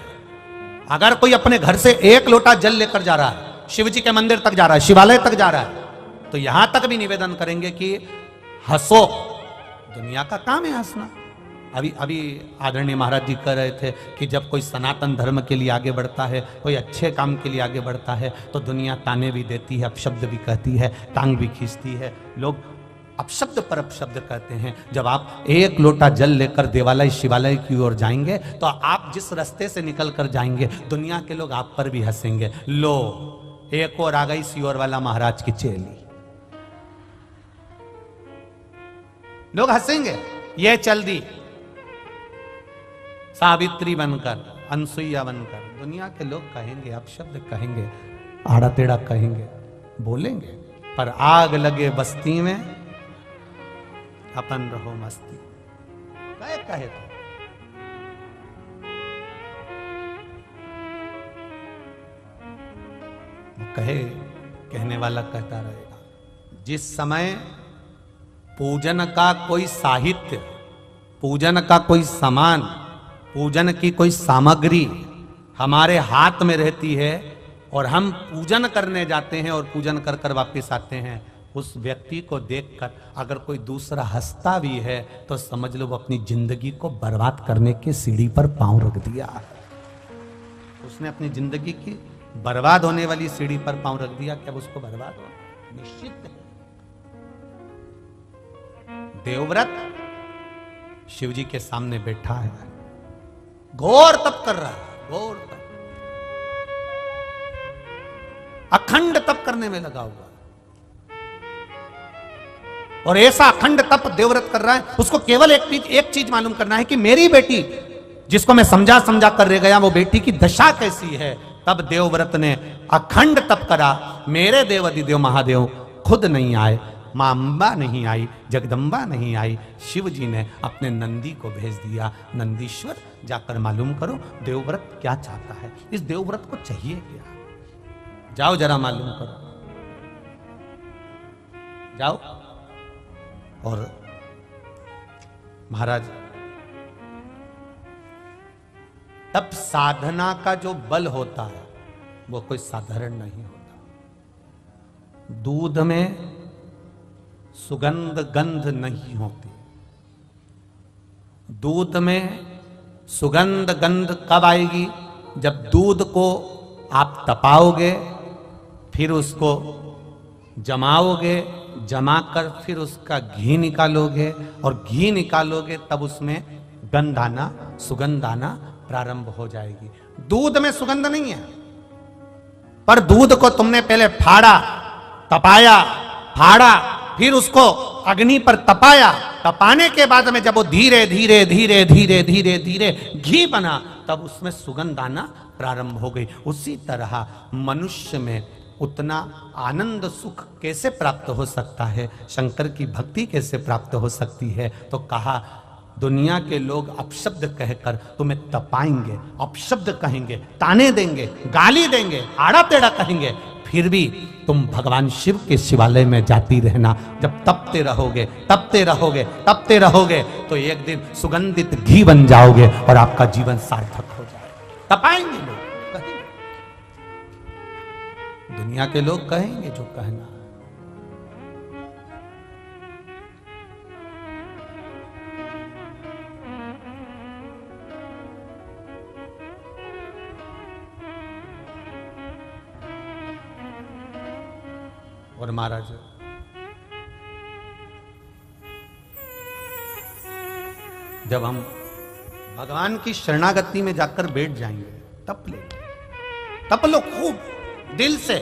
अगर कोई अपने घर से एक लोटा जल लेकर जा रहा है, शिव जी के मंदिर तक जा रहा है, शिवालय तक जा रहा है, तो यहां तक भी निवेदन करेंगे कि हंसो, दुनिया का काम है हंसना। अभी आदरणीय महाराज जी कह रहे थे कि जब कोई सनातन धर्म के लिए आगे बढ़ता है, कोई अच्छे काम के लिए आगे बढ़ता है, तो दुनिया ताने भी देती है, अपशब्द भी कहती है, टांग भी खींचती है। लोग अपशब्द पर अपशब्द कहते हैं। जब आप एक लोटा जल लेकर देवालय शिवालय की ओर जाएंगे, तो आप जिस रास्ते से निकल कर जाएंगे, दुनिया के लोग आप पर भी हंसेंगे। लो, एक और आ गई सियोर वाला महाराज की चेली। लोग हंसेंगे, ये चल दी सावित्री बनकर, अनसुईया बनकर। दुनिया के लोग कहेंगे, अपशब्द कहेंगे, आड़ा टेढ़ा कहेंगे, बोलेंगे, पर आग लगे बस्ती में अपन रहो मस्ती। कहे तो कहे, कहने वाला कहता रहेगा। जिस समय पूजन का कोई साहित्य, पूजन का कोई सामान, पूजन की कोई सामग्री हमारे हाथ में रहती है और हम पूजन करने जाते हैं और पूजन कर कर वापस आते हैं, उस व्यक्ति को देखकर अगर कोई दूसरा हंसता भी है तो समझ लो वो अपनी जिंदगी को बर्बाद करने की सीढ़ी पर पांव रख दिया। उसने अपनी जिंदगी की बर्बाद होने वाली सीढ़ी पर पांव रख दिया। क्या उसको बर्बाद हो? निश्चित है। देवव्रत शिव जी के सामने बैठा है, घोर तप कर रहा है, घोर तप, अखंड तप करने में लगा हुआ, और ऐसा अखंड तप देवव्रत कर रहा है। उसको केवल एक चीज मालूम करना है कि मेरी बेटी, जिसको मैं समझा समझा कर रह गया, वो बेटी की दशा कैसी है। तब देवव्रत ने अखंड तप करा। मेरे देव अधिदेव महादेव खुद नहीं आए, मां अंबा नहीं आई, जगदम्बा नहीं आई, शिव जी ने अपने नंदी को भेज दिया। नंदीश्वर जाकर मालूम करो देवव्रत क्या चाहता है, इस देवव्रत को चाहिए क्या, जाओ जरा मालूम करो, जाओ। और महाराज, तब साधना का जो बल होता है वो कोई साधारण नहीं होता। दूध में सुगंध गंध नहीं होती। दूध में सुगंध गंध कब आएगी? जब दूध को आप तपाओगे, फिर उसको जमाओगे, जमा कर फिर उसका घी निकालोगे और घी निकालोगे तब उसमें गंध आना, सुगंध आना प्रारंभ हो जाएगी। दूध में सुगंध नहीं है, पर दूध को तुमने पहले फाड़ा, तपाया, फाड़ा, फिर उसको अग्नि पर तपाया, तपाने के बाद में जब वो धीरे धीरे धीरे धीरे धीरे धीरे घी बना तब उसमें सुगंध आना प्रारंभ हो गई। उसी तरह मनुष्य में उतना आनंद सुख कैसे प्राप्त हो सकता है, शंकर की भक्ति कैसे प्राप्त हो सकती है? तो कहा दुनिया के लोग अपशब्द कहकर तुम्हें तपाएंगे, अपशब्द कहेंगे, ताने देंगे, गाली देंगे, आड़ा टेढ़ा कहेंगे, फिर भी तुम भगवान शिव के शिवालय में जाती रहना। जब तपते रहोगे, तपते रहोगे, तपते रहोगे तो एक दिन सुगंधित घी बन जाओगे और आपका जीवन सार्थक हो जाएगा। तपाएंगे लोग, कहेंगे, दुनिया के लोग कहेंगे जो कहना। और महाराज जब हम भगवान की शरणागति में जाकर बैठ जाएंगे, तप ले, तप लो खूब दिल से,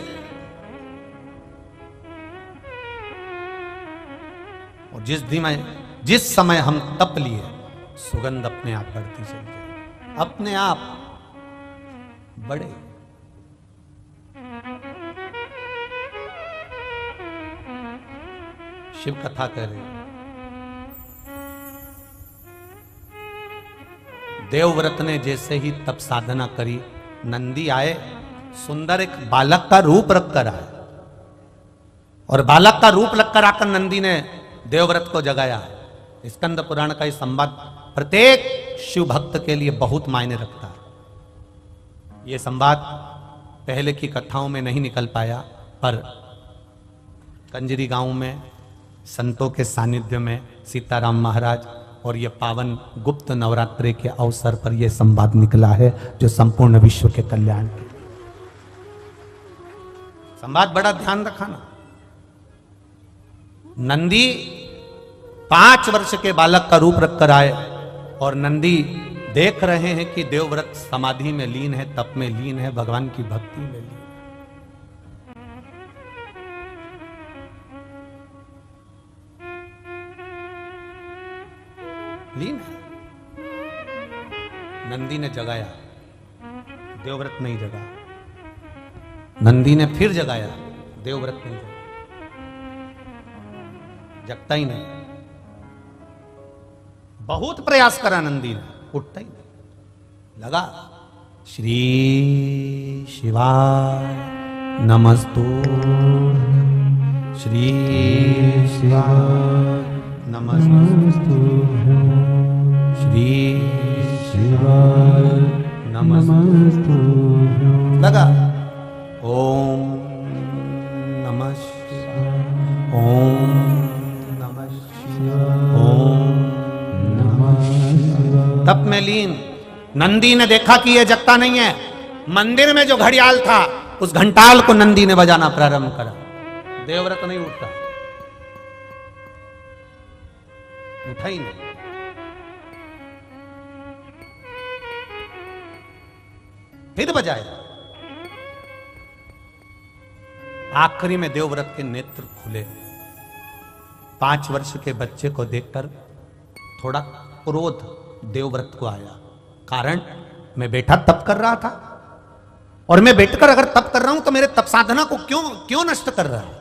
और जिस समय हम तप लिए सुगंध अपने आप बढ़ती चली जाए, अपने आप बढ़े। शिव कथा कह रहे, देवव्रत ने जैसे ही तप साधना करी, नंदी आए, सुंदर एक बालक का रूप रखकर आए, और बालक का रूप रखकर आकर नंदी ने देवव्रत को जगाया। स्कंद पुराण का ये संवाद प्रत्येक शिव भक्त के लिए बहुत मायने रखता है। ये संवाद पहले की कथाओं में नहीं निकल पाया, पर कंजरी गांव में संतों के सानिध्य में सीताराम महाराज और ये पावन गुप्त नवरात्रि के अवसर पर यह संवाद निकला है, जो संपूर्ण विश्व के कल्याण के संवाद। बड़ा ध्यान रखना, नंदी 5 वर्ष के बालक का रूप रखकर आए और नंदी देख रहे हैं कि देवव्रत समाधि में लीन है, तप में लीन है, भगवान की भक्ति में लीन है। लीन है। नंदी ने जगाया, देवव्रत नहीं जगा। नंदी ने फिर जगाया, देवव्रत नहीं जगा, जगता ही नहीं। बहुत प्रयास करा नंदी ने, उठता ही नहीं। लगा श्री शिवाय नमस्तुभ्यं, श्री शिवाय नमस्तुभ्यं, श्री शिवाय नमस्तुभ्यं। लगा ओम नमः शिवाय, ओम नमः शिवाय, ओम नमः शिवाय। तप में लीन। नंदी ने देखा कि यह जगता नहीं है। मंदिर में जो घड़ियाल था उस घंटाल को नंदी ने बजाना प्रारंभ करा। देवव्रत नहीं उठता, उठा ही नहीं। फिर बजाया। आखिरी में देवव्रत के नेत्र खुले। 5 वर्ष के बच्चे को देखकर थोड़ा क्रोध देवव्रत को आया। कारण मैं बैठा तप कर रहा था, और मैं बैठकर अगर तप कर रहा हूं तो मेरे तप साधना को क्यों नष्ट कर रहा है।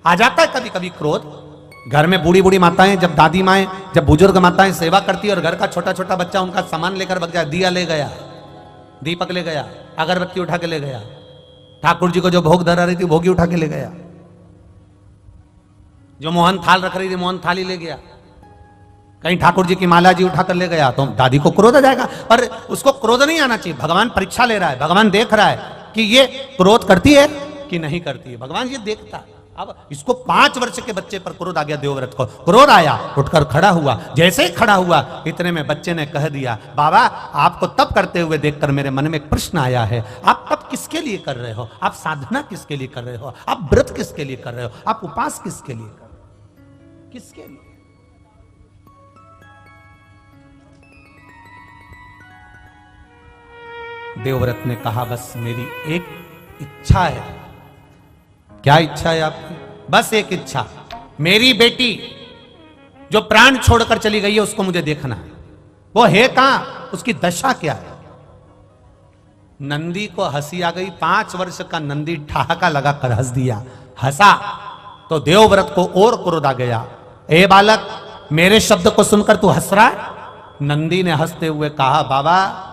आ जाता है कभी कभी क्रोध। घर में बूढ़ी बूढ़ी माताएं, जब दादी माएं, जब बुजुर्ग माताएं सेवा करती है और घर का छोटा छोटा बच्चा उनका सामान लेकर भग जाए, दिया ले गया, दीपक ले गया, अगरबत्ती उठा के ले गया, ठाकुर जी को जो भोग धरा रही थी भोगी उठा के ले गया, जो मोहन थाल रख रही थी मोहन थाली ले गया, कहीं ठाकुर जी की माला जी उठाकर ले गया, तो दादी को क्रोध आ जाएगा। पर उसको क्रोध नहीं आना चाहिए। भगवान परीक्षा ले रहा है, भगवान देख रहा है कि ये क्रोध करती है कि नहीं करती है। भगवान ये देखता है। अब इसको 5 वर्ष के बच्चे पर क्रोध आ गया, देवव्रत को क्रोध आया, उठकर खड़ा हुआ। जैसे ही खड़ा हुआ इतने में बच्चे ने कह दिया, बाबा आपको तप करते हुए देखकर मेरे मन में एक प्रश्न आया है, आप तप किसके लिए कर रहे हो, आप साधना किसके लिए कर रहे हो, आप व्रत किसके लिए कर रहे हो, आप उपास किसके लिए कर रहे हो, किसके लिए? देवव्रत ने कहा, बस मेरी एक इच्छा है। क्या इच्छा है आपकी? बस एक इच्छा, मेरी बेटी जो प्राण छोड़कर चली गई है उसको मुझे देखना है। वो है कहां, उसकी दशा क्या है? नंदी को हंसी आ गई। 5 वर्ष का नंदी ठहाका लगाकर हंस दिया, हंसा तो देवव्रत को और क्रोध आ गया। ए बालक, मेरे शब्द को सुनकर तू हंस रहा है? नंदी ने हंसते हुए कहा, बाबा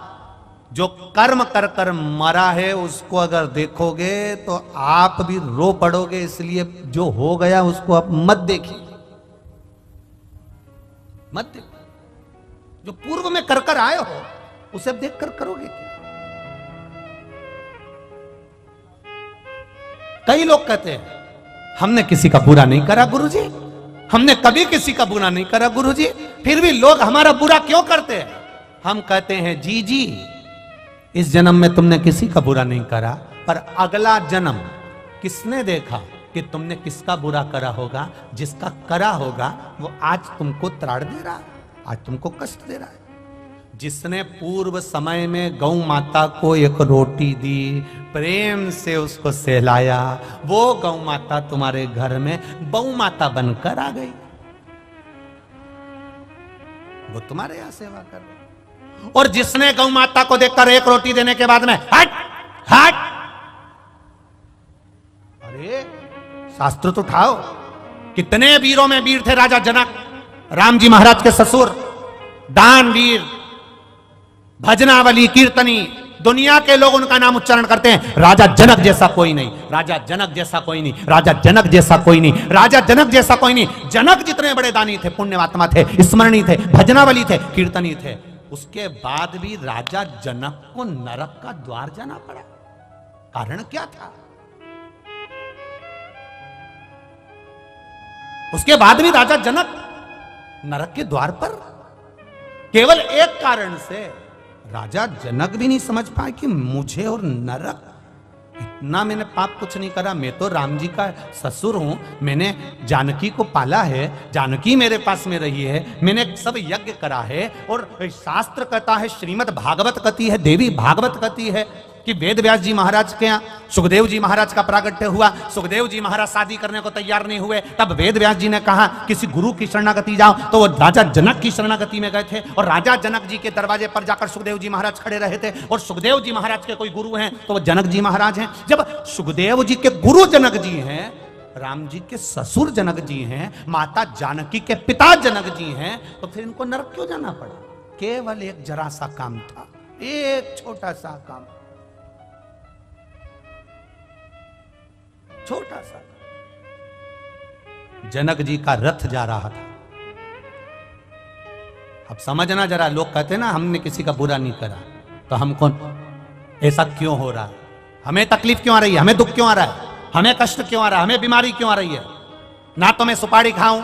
जो कर्म कर कर मरा है उसको अगर देखोगे तो आप भी रो पड़ोगे, इसलिए जो हो गया उसको आप मत देखिए, मत देखो। जो पूर्व में कर कर आए हो उसे अब देख कर करोगे क्या? कई लोग कहते हैं हमने किसी का बुरा नहीं करा गुरुजी, हमने कभी किसी का बुरा नहीं करा गुरुजी, फिर भी लोग हमारा बुरा क्यों करते हैं? हम कहते हैं जी जी, इस जन्म में तुमने किसी का बुरा नहीं करा, पर अगला जन्म किसने देखा कि तुमने किसका बुरा करा होगा? जिसका करा होगा वो आज तुमको त्राड़ दे रहा है, आज तुमको कष्ट दे रहा है। जिसने पूर्व समय में गौ माता को एक रोटी दी, प्रेम से उसको सहलाया, वो गौ माता तुम्हारे घर में गौ माता बनकर आ गई, वो तुम्हारे यहां सेवा कर रही। और जिसने गौ माता को देखकर एक रोटी देने के बाद में हट हट, अरे शास्त्र तो उठाओ, कितने वीरों में वीर थे राजा जनक, राम जी महाराज के ससुर, दानवीर, भजनावली, कीर्तनी, दुनिया के लोग उनका नाम उच्चारण करते हैं। राजा जनक जैसा कोई नहीं, राजा जनक जैसा कोई नहीं, राजा जनक जैसा कोई नहीं, राजा जनक जैसा कोई नहीं। जनक जितने बड़े दानी थे, पुण्यवात्मा थे, स्मरणी थे, भजनावली थे, कीर्तनी थे, उसके बाद भी राजा जनक को नरक का द्वार जाना पड़ा। कारण क्या था? उसके बाद भी राजा जनक नरक के द्वार पर, केवल एक कारण से। राजा जनक भी नहीं समझ पाए कि मुझे और नरक, इतना मैंने पाप कुछ नहीं करा, मैं तो राम जी का ससुर हूं, मैंने जानकी को पाला है, जानकी मेरे पास में रही है, मैंने सब यज्ञ करा है। और शास्त्र कहता है, श्रीमद् भागवत कहती है, देवी भागवत कहती है कि वेद व्यास जी महाराज के यहाँ सुखदेव जी महाराज का प्रागट्य हुआ। सुखदेव जी महाराज शादी करने को तैयार नहीं हुए, तब वेद व्यास जी ने कहा किसी गुरु की शरणागति जाओ, तो वो राजा जनक की शरणागति में गए थे। और राजा जनक जी के दरवाजे पर जाकर सुखदेव जी महाराज खड़े रहे थे। और सुखदेव जी महाराज के कोई गुरु हैं तो वो जनक जी महाराज हैं। जब सुखदेव जी के गुरु जनक जी हैं, राम जी के ससुर जनक जी हैं, माता जानकी के पिता जनक जी हैं, तो फिर इनको नरक क्यों जाना पड़ा? केवल एक जरा सा काम था, एक छोटा सा काम, छोटा सा। जनक जी का रथ जा रहा था। अब समझना जरा, लोग कहते ना हमने किसी का बुरा नहीं करा, तो हम कौन? ऐसा क्यों हो रहा है? हमें तकलीफ क्यों आ रही है? हमें दुख क्यों आ रहा है? हमें कष्ट क्यों आ रहा है? हमें बीमारी क्यों आ रही है? ना तो मैं सुपारी खाऊं,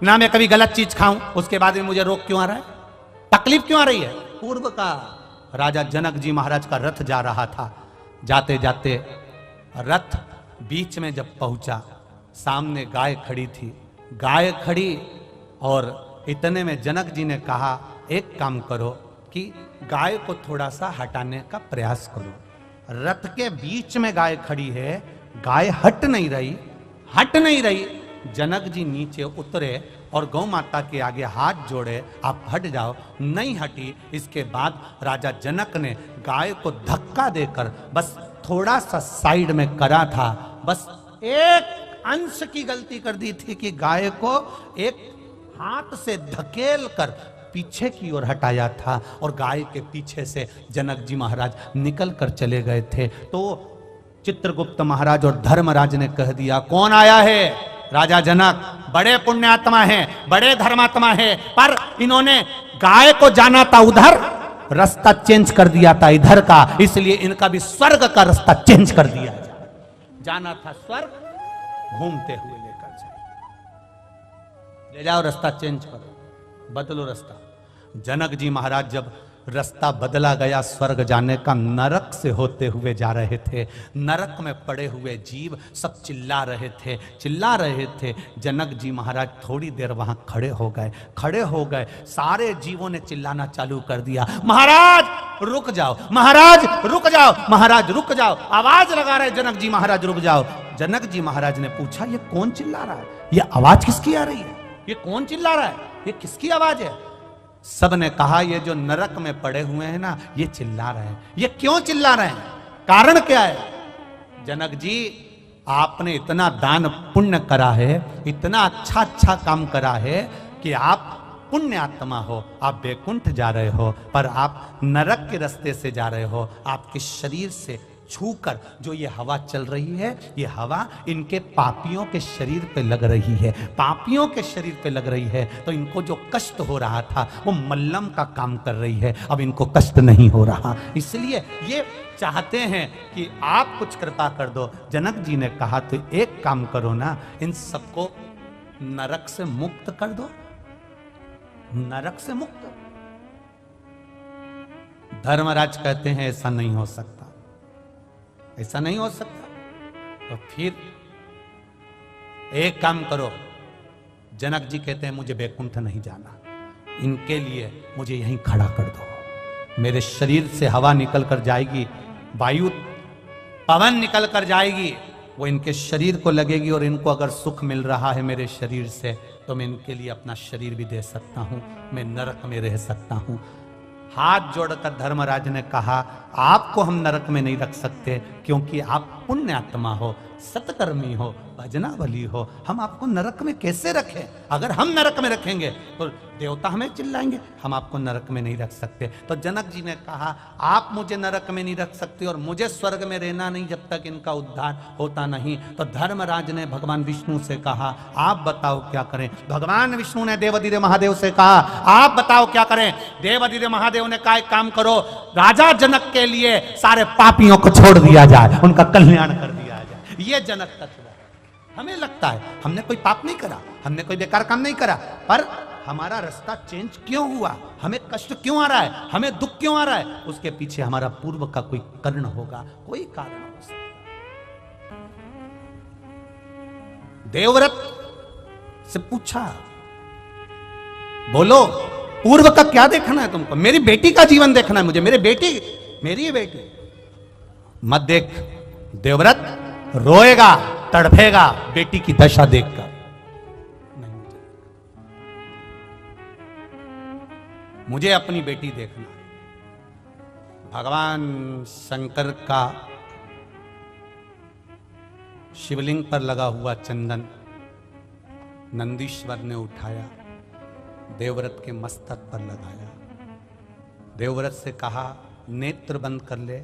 ना मैं कभी गलत चीज खाऊं, उसके बाद में मुझे रोग क्यों आ रहा है? तकलीफ क्यों आ रही है? पूर्व का राजा जनक जी महाराज का रथ जा रहा था। जाते जाते रथ बीच में जब पहुंचा, सामने गाय खड़ी थी। गाय खड़ी और इतने में जनक जी ने कहा, एक काम करो कि गाय को थोड़ा सा हटाने का प्रयास करो। रथ के बीच में गाय खड़ी है, गाय हट नहीं रही, हट नहीं रही। जनक जी नीचे उतरे और गौ माता के आगे हाथ जोड़े, आप हट जाओ। नहीं हटी। इसके बाद राजा जनक ने गाय को धक्का देकर बस थोड़ा सा साइड में करा था, बस एक अंश की गलती कर दी थी कि गाय को एक हाथ से धकेल कर पीछे की ओर हटाया था और गाय के पीछे से जनक जी महाराज निकल कर चले गए थे। तो चित्रगुप्त महाराज और धर्मराज ने कह दिया, कौन आया है? राजा जनक बड़े पुण्यात्मा हैं, बड़े धर्मात्मा हैं, पर इन्होंने गाय को जाना था उधर, रास्ता चेंज कर दिया था इधर का, इसलिए इनका भी स्वर्ग का रास्ता चेंज कर दिया। जाना था स्वर्ग, घूमते हुए लेकर जाए, ले जाओ, रास्ता चेंज करो, बदलो रास्ता। जनक जी महाराज जब रास्ता बदला गया स्वर्ग जाने का, नरक से होते हुए जा रहे थे। नरक में पड़े हुए जीव सब चिल्ला रहे थे। जनक जी महाराज थोड़ी देर वहां खड़े हो गए। सारे जीवों ने चिल्लाना चालू कर दिया, महाराज रुक जाओ, महाराज रुक जाओ, महाराज रुक जाओ। आवाज लगा रहे जनक जी महाराज रुक जाओ। जनक जी महाराज ने पूछा, ये कौन चिल्ला रहा है? ये आवाज किसकी आ रही है? ये कौन चिल्ला रहा है? ये किसकी आवाज है? सब ने कहा, ये जो नरक में पड़े हुए हैं ना, ये चिल्ला रहे हैं। ये क्यों चिल्ला रहे हैं? कारण क्या है? जनक जी, आपने इतना दान पुण्य करा है, इतना अच्छा काम करा है कि आप पुण्य आत्मा हो, आप बैकुंठ जा रहे हो, पर आप नरक के रास्ते से जा रहे हो। आपके शरीर से छूकर जो ये हवा चल रही है, ये हवा इनके पापियों के शरीर पे लग रही है। पापियों के शरीर पे लग रही है तो इनको जो कष्ट हो रहा था वो मल्लम का काम कर रही है, अब इनको कष्ट नहीं हो रहा। इसलिए ये चाहते हैं कि आप कुछ कृपा कर दो। जनक जी ने कहा, तो एक काम करो ना, इन सबको नरक से मुक्त कर दो, नरक से मुक्त। धर्मराज कहते हैं, ऐसा नहीं हो सकता, ऐसा नहीं हो सकता। तो फिर एक काम करो। जनक जी कहते हैं, मुझे बैकुंठ नहीं जाना, इनके लिए मुझे यहीं खड़ा कर दो। मेरे शरीर से हवा निकल कर जाएगी, वायु पवन निकल कर जाएगी, वो इनके शरीर को लगेगी, और इनको अगर सुख मिल रहा है मेरे शरीर से, तो मैं इनके लिए अपना शरीर भी दे सकता हूं, मैं नरक में रह सकता हूं। हाथ जोड़कर धर्मराज ने कहा, आपको हम नरक में नहीं रख सकते, क्योंकि आप पुण्य आत्मा हो, सत्कर्मी हो, भजनावली हो। हम आपको नरक में कैसे रखें? अगर हम नरक में रखेंगे तो देवता हमें चिल्लाएंगे, हम आपको नरक में नहीं रख सकते। तो जनक जी ने कहा, आप मुझे नरक में नहीं रख सकते और मुझे स्वर्ग में रहना नहीं जब तक इनका उद्धार होता नहीं। तो धर्मराज ने भगवान विष्णु से कहा, आप बताओ क्या करें। भगवान विष्णु ने देवाधिदेव महादेव से कहा, आप बताओ क्या करें। देवाधिदेव महादेव ने कहा, एक काम करो, राजा जनक के लिए सारे पापियों को छोड़ दिया जाए, उनका कल्याण कर दिया जाए। ये जनक तत्व है। हमें लगता है हमने कोई पाप नहीं करा, हमने कोई बेकार काम नहीं करा, पर हमारा रास्ता चेंज क्यों हुआ, हमें कष्ट क्यों आ रहा है, हमें दुख क्यों आ रहा है, उसके पीछे हमारा पूर्व का कोई कारण होगा, कोई कारण हो सकता। देवव्रत से पूछा, बोलो पूर्व का क्या देखना है तुमको? मेरी बेटी का जीवन देखना है मुझे, मेरी बेटी मत देख। देवव्रत रोएगा, तड़फेगा बेटी की दशा देखकर। मुझे अपनी बेटी देखना। भगवान शंकर का शिवलिंग पर लगा हुआ चंदन नंदीश्वर ने उठाया, देवव्रत के मस्तक पर लगाया। देवव्रत से कहा, नेत्र बंद कर ले,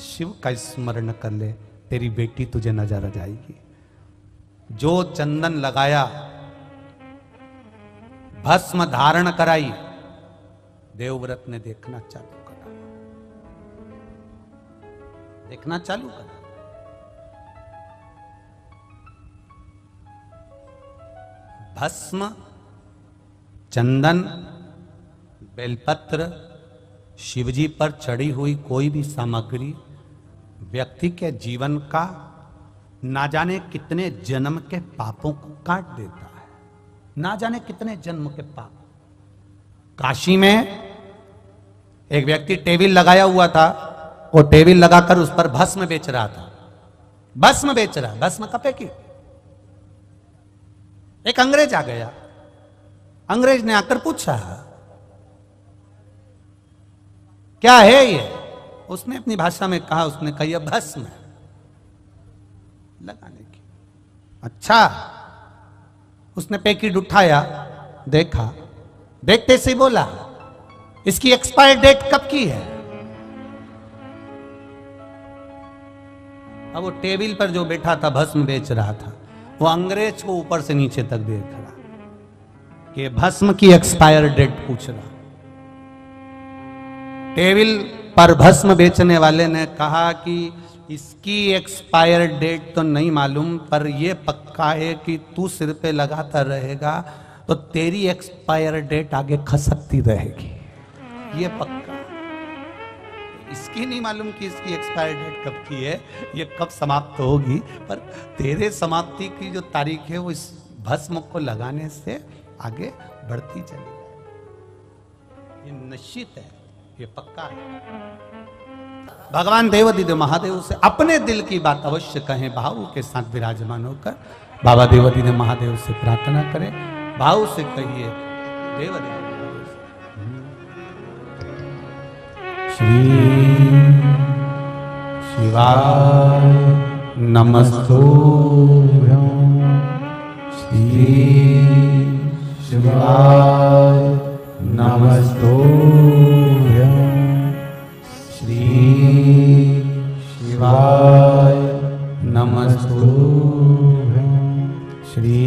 शिव का स्मरण कर ले, तेरी बेटी तुझे नजर आ जाएगी। जो चंदन लगाया, भस्म धारण कराई, देवव्रत ने देखना चालू करा। भस्म, चंदन, बेलपत्र, शिवजी पर चढ़ी हुई कोई भी सामग्री व्यक्ति के जीवन का ना जाने कितने जन्म के पापों को काट देता है, ना जाने कितने जन्म के पाप। काशी में एक व्यक्ति टेबल लगाया हुआ था, वो टेबल लगाकर उस पर भस्म बेच रहा था, भस्म का पैकेट। एक अंग्रेज आ गया, अंग्रेज ने आकर पूछा, क्या है ये? उसने अपनी भाषा में कहा, उसने कहा, यह भस्म है लगाने की। अच्छा, उसने पैकेट उठाया, देखा, देखते से बोला, इसकी एक्सपायर डेट कब की है? अब वो टेबल पर जो बैठा था भस्म बेच रहा था, वो अंग्रेज को ऊपर से नीचे तक देख रहा कि भस्म की एक्सपायर डेट पूछ रहा। टेबल पर भस्म बेचने वाले ने कहा कि इसकी एक्सपायर डेट तो नहीं मालूम, पर ये पक्का है कि तू सिर पे लगाता रहेगा तो तेरी एक्सपायर डेट आगे खसकती रहेगी, ये पक्का। इसकी नहीं मालूम कि इसकी एक्सपायर डेट कब की है, ये कब समाप्त होगी, पर तेरे समाप्ति की जो तारीख है वो इस भस्म को लगाने से आगे बढ़ती चली जाएगी। ये निश्चित है, ये पक्का है। भगवान देवाधिदेव महादेव से अपने दिल की बात अवश्य कहें, भाव के साथ विराजमान होकर बाबा देवाधिदेव महादेव से प्रार्थना करें, भाव से कहिए देवाधिदेव श्री शिवाय नमस्तुभ्यं, श्री शिवाय नमस्तुभ्यं, श्री शिवाय नमस्तुभ्यं, श्री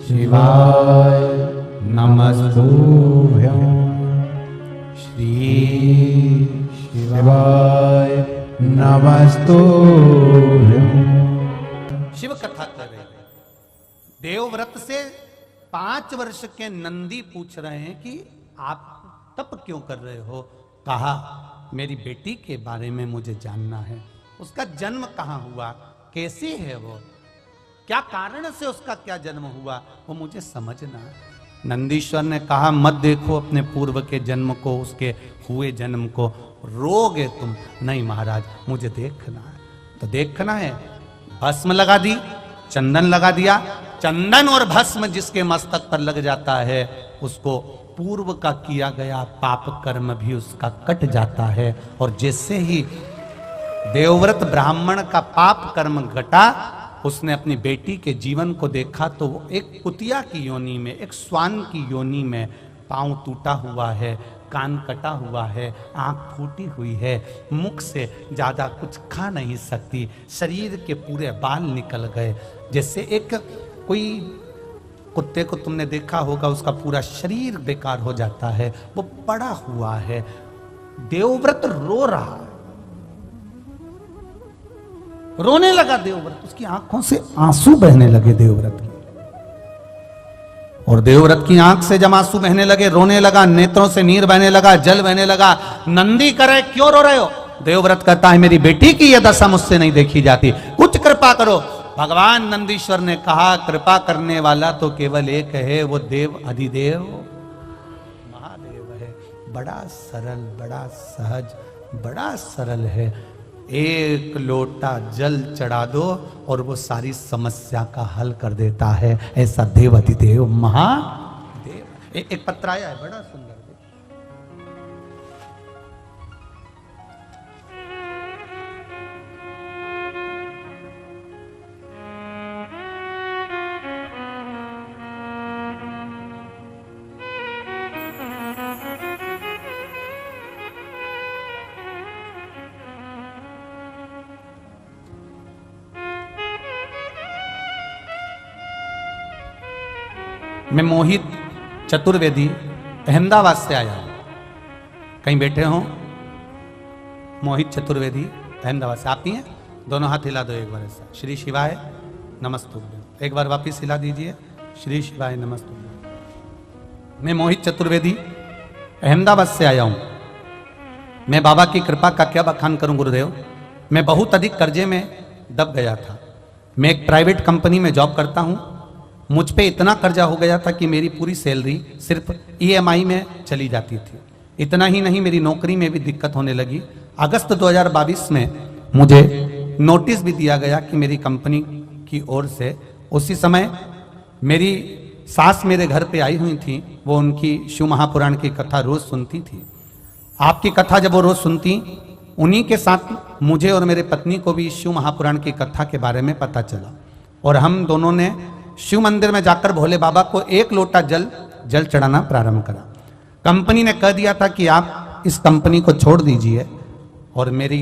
शिवाय नमस्तुभ्यं, श्री शिवाय नमस्तुभ्यं। शिव कथा कर रहे हैं। देवव्रत से 5 वर्ष के नंदी पूछ रहे हैं कि आप तप क्यों कर रहे हो। कहा मेरी बेटी के बारे में मुझे जानना है, उसका जन्म कहाँ हुआ, कैसी है वो, क्या कारण से उसका क्या जन्म हुआ, वो मुझे समझना है। नंदीश्वर ने कहा मत देखो अपने पूर्व के जन्म को, उसके हुए जन्म को, रोगे तुम। नहीं महाराज मुझे देखना है। तो देखना है, भस्म लगा दी, चंदन लगा दिया। चंदन और भस्म जिसके मस्तक पर लग जाता है उसको पूर्व का किया गया पाप कर्म भी उसका कट जाता है। और जैसे ही देवव्रत ब्राह्मण का पाप कर्म घटा, उसने अपनी बेटी के जीवन को देखा तो वो एक कुतिया की योनि में, एक स्वान की योनि में, पांव टूटा हुआ है, कान कटा हुआ है, आंख फूटी हुई है, मुख से ज्यादा कुछ खा नहीं सकती, शरीर के पूरे बाल निकल गए। जैसे एक कोई कुत्ते को तुमने देखा होगा, उसका पूरा शरीर बेकार हो जाता है, वो पड़ा हुआ है। देवव्रत रो रहा है, रोने लगा देवव्रत, उसकी आंखों से आंसू बहने लगे देवव्रत की। और देवव्रत की आंख से जब आंसू बहने लगे, रोने लगा, नेत्रों से नीर बहने लगा, जल बहने लगा। नंदी करे क्यों रो रहे हो? देवव्रत कहता है मेरी बेटी की यह दशा मुझसे नहीं देखी जाती, कुछ कृपा करो। भगवान नंदीश्वर ने कहा कृपा करने वाला तो केवल एक है, वो देव अधिदेव महादेव है। बड़ा सरल, बड़ा सहज, बड़ा सरल है। एक लोटा जल चढ़ा दो और वो सारी समस्या का हल कर देता है। ऐसा देव अधिदेव महादेव। एक पत्र आया है बड़ा सुंदर। मैं मोहित चतुर्वेदी अहमदाबाद से आया हूं। कहीं बैठे हो? मोहित चतुर्वेदी अहमदाबाद से। आप ही हैं? दोनों हाथ हिला दो एक बार ऐसा। श्री शिवाय नमस्तुभ्यं। एक बार वापिस हिला दीजिए। श्री शिवाय नमस्तुभ्यं। मैं मोहित चतुर्वेदी अहमदाबाद से आया हूं। मैं बाबा की कृपा का क्या बखान करूं गुरुदेव। मैं बहुत अधिक कर्जे में दब गया था। मैं एक प्राइवेट कंपनी में जॉब करता हूं। मुझ पे इतना कर्जा हो गया था कि मेरी पूरी सैलरी सिर्फ EMI में चली जाती थी। इतना ही नहीं, मेरी नौकरी में भी दिक्कत होने लगी। अगस्त 2022 में मुझे नोटिस भी दिया गया कि मेरी कंपनी की ओर से। उसी समय मेरी सास मेरे घर पे आई हुई थी। वो उनकी शिव महापुराण की कथा रोज सुनती थी। आपकी कथा जब वो रोज सुनती, उन्हीं के साथ मुझे और मेरे पत्नी को भी शिव महापुराण की कथा के बारे में पता चला। और हम दोनों ने शिव मंदिर में जाकर भोले बाबा को 1 लोटा जल चढ़ाना प्रारंभ करा। कंपनी ने कह दिया था कि आप इस कंपनी को छोड़ दीजिए। और मेरी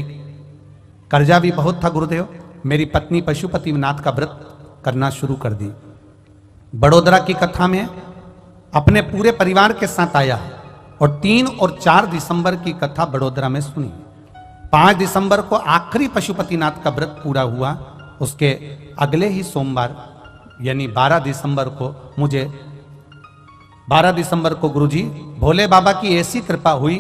कर्जा भी बहुत था गुरुदेव। मेरी पत्नी पशुपतिनाथ का व्रत करना शुरू कर दी। बड़ोदरा की कथा में अपने पूरे परिवार के साथ आया और 3 और 4 दिसंबर की कथा बड़ोदरा में सुनी। 5 दिसंबर को आखिरी पशुपतिनाथ का व्रत पूरा हुआ। उसके अगले ही सोमवार यानी 12 दिसंबर को मुझे 12 दिसंबर को गुरुजी भोले बाबा की ऐसी कृपा हुई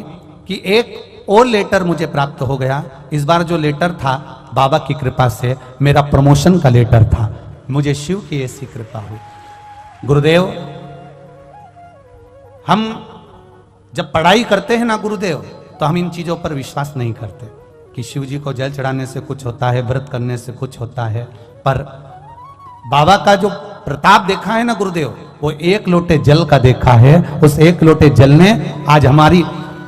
कि एक और लेटर मुझे प्राप्त हो गया। इस बार जो लेटर था बाबा की कृपा से मेरा प्रमोशन का लेटर था। मुझे शिव की ऐसी कृपा हुई। गुरुदेव, हम जब पढ़ाई करते हैं ना गुरुदेव, तो हम इन चीजों पर विश्वास नहीं करते कि शिव जी को जल चढ़ाने से कुछ होता है, व्रत करने से कुछ होता है। पर बाबा का जो प्रताप देखा है ना गुरुदेव, वो 1 लोटे जल का देखा है। उस 1 लोटे जल ने आज हमारी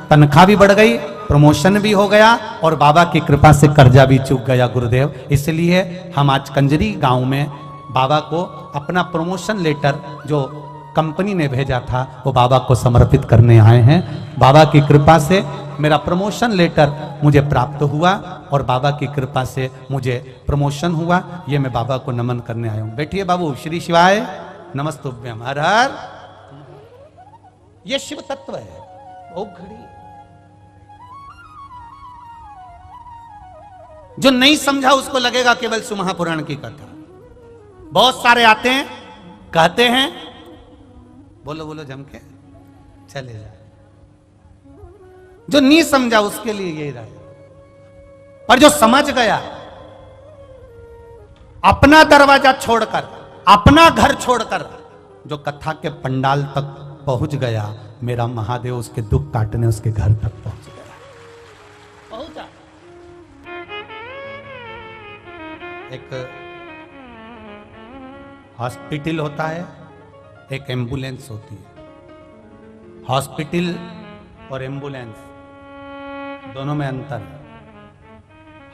तनख्वाह भी बढ़ गई, प्रमोशन भी हो गया और बाबा की कृपा से कर्जा भी चूक गया गुरुदेव। इसलिए हम आज कंजरी गांव में बाबा को अपना प्रमोशन लेटर जो कंपनी ने भेजा था वो बाबा को समर्पित करने आए हैं। बाबा की कृपा से मेरा प्रमोशन लेटर मुझे प्राप्त हुआ और बाबा की कृपा से मुझे प्रमोशन हुआ। ये मैं बाबा को नमन करने आया हूं। बैठिए बाबू। श्री शिवाय नमस्तुभ्यम। हर हर। ये शिव तत्व है। ओ घड़ी जो नहीं समझा उसको लगेगा केवल शिव महापुराण की कथा। बहुत सारे आते हैं, कहते हैं, बोलो बोलो जम के चले जाए। जो नहीं समझा उसके लिए यही रहा। पर जो समझ गया, अपना दरवाजा छोड़कर, अपना घर छोड़कर जो कथा के पंडाल तक पहुंच गया, मेरा महादेव उसके दुख काटने उसके घर तक पहुंच गया। पहुंचा। एक हॉस्पिटल होता है, एक एम्बुलेंस होती है। हॉस्पिटल और एम्बुलेंस दोनों में अंतर है।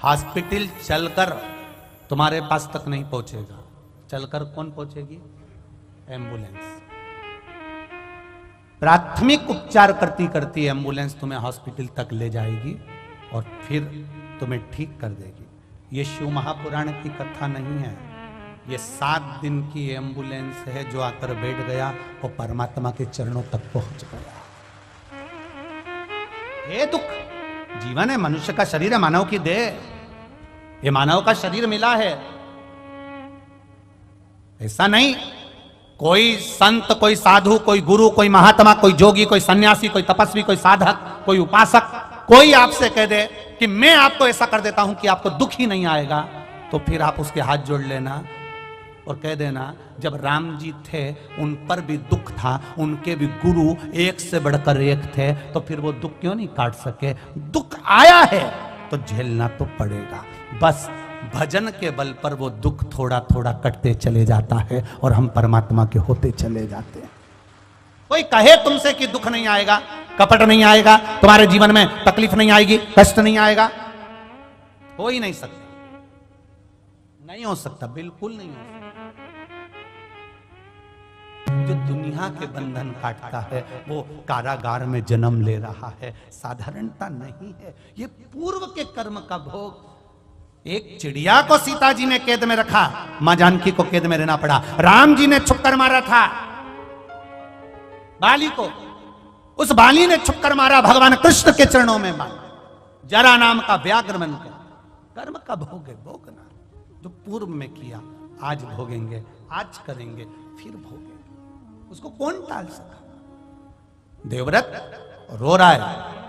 हॉस्पिटल चलकर तुम्हारे पास तक नहीं पहुंचेगा, चलकर कौन पहुंचेगी? एम्बुलेंस। प्राथमिक उपचार करती करती एम्बुलेंस तुम्हें हॉस्पिटल तक ले जाएगी और फिर तुम्हें ठीक कर देगी। ये शिव महापुराण की कथा नहीं है। ये 7 दिन की एम्बुलेंस है। जो आकर बैठ गया वो परमात्मा के चरणों तक पहुंच गया। ये दुख जीवन है, मनुष्य का शरीर है, मानव की देह। ये मानव का शरीर मिला है। ऐसा नहीं कोई संत, कोई साधु, कोई गुरु, कोई महात्मा, कोई जोगी, कोई सन्यासी, कोई तपस्वी, कोई साधक, कोई उपासक, कोई आपसे कह दे कि मैं आपको ऐसा कर देता हूं कि आपको दुख ही नहीं आएगा, तो फिर आप उसके हाथ जोड़ लेना और कह देना जब राम जी थे उन पर भी दुख था, उनके भी गुरु एक से बढ़कर एक थे, तो फिर वो दुख क्यों नहीं काट सके? दुख आया है तो झेलना तो पड़ेगा। बस भजन के बल पर वो दुख थोड़ा थोड़ा कटते चले जाता है और हम परमात्मा के होते चले जाते हैं। कोई कहे तुमसे कि दुख नहीं आएगा, कपट नहीं आएगा, तुम्हारे जीवन में तकलीफ नहीं आएगी, कष्ट नहीं आएगा, हो ही नहीं सकता। नहीं हो सकता, बिल्कुल नहीं हो सकता। जो दुनिया के बंधन काटता है वो कारागार में जन्म ले रहा है, साधारणता नहीं है। ये पूर्व के कर्म का भोग। एक चिड़िया को सीता जी ने कैद में रखा, मां जानकी को कैद में रहना पड़ा। राम जी ने छुपकर मारा था बाली को, उस बाली ने छुपकर मारा भगवान कृष्ण के चरणों में मारा। जरा नाम का व्याघ्र बनकर कर्म का भोग है, भोगना। जो पूर्व में किया आज भोगेंगे, आज करेंगे, फिर भोगेंगे। उसको कौन टाल सका? देवव्रत रो रहा है,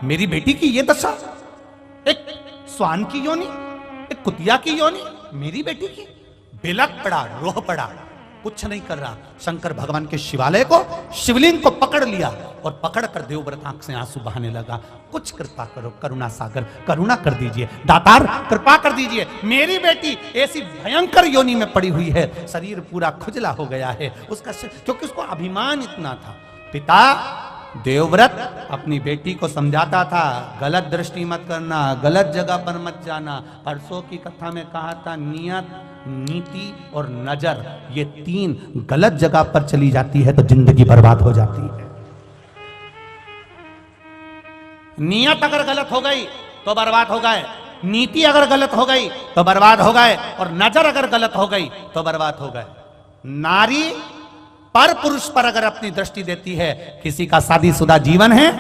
मेरी बेटी की ये दशा, एक स्वान की योनि, एक कुतिया की योनि, मेरी बेटी की। बिलक पड़ा, रोह पड़ा, कुछ नहीं कर रहा। शंकर भगवान के शिवालय को, शिवलिंग को पकड़ लिया और पकड़कर देवव्रत आंख से आंसू बहाने लगा। कुछ कृपा करो करुणा सागर, करुणा कर दीजिए दातार, कृपा कर दीजिए। मेरी बेटी ऐसी भयंकर योनि में पड़ी हुई है, शरीर पूरा खुजला हो गया है उसका, क्योंकि उसको अभिमान इतना था। पिता देवव्रत अपनी बेटी को समझाता था, गलत दृष्टि मत करना, गलत जगह पर मत जाना। परसों की कथा में कहा था नियत, नीति और नजर, ये 3 गलत जगह पर चली जाती है तो जिंदगी बर्बाद हो जाती है। नियत अगर गलत हो गई तो बर्बाद हो गए, नीति अगर गलत हो गई तो बर्बाद हो गए, और नजर अगर गलत हो गई तो बर्बाद हो गए। नारी पर पुरुष पर अगर अपनी दृष्टि देती है, किसी का शादीशुदा जीवन है,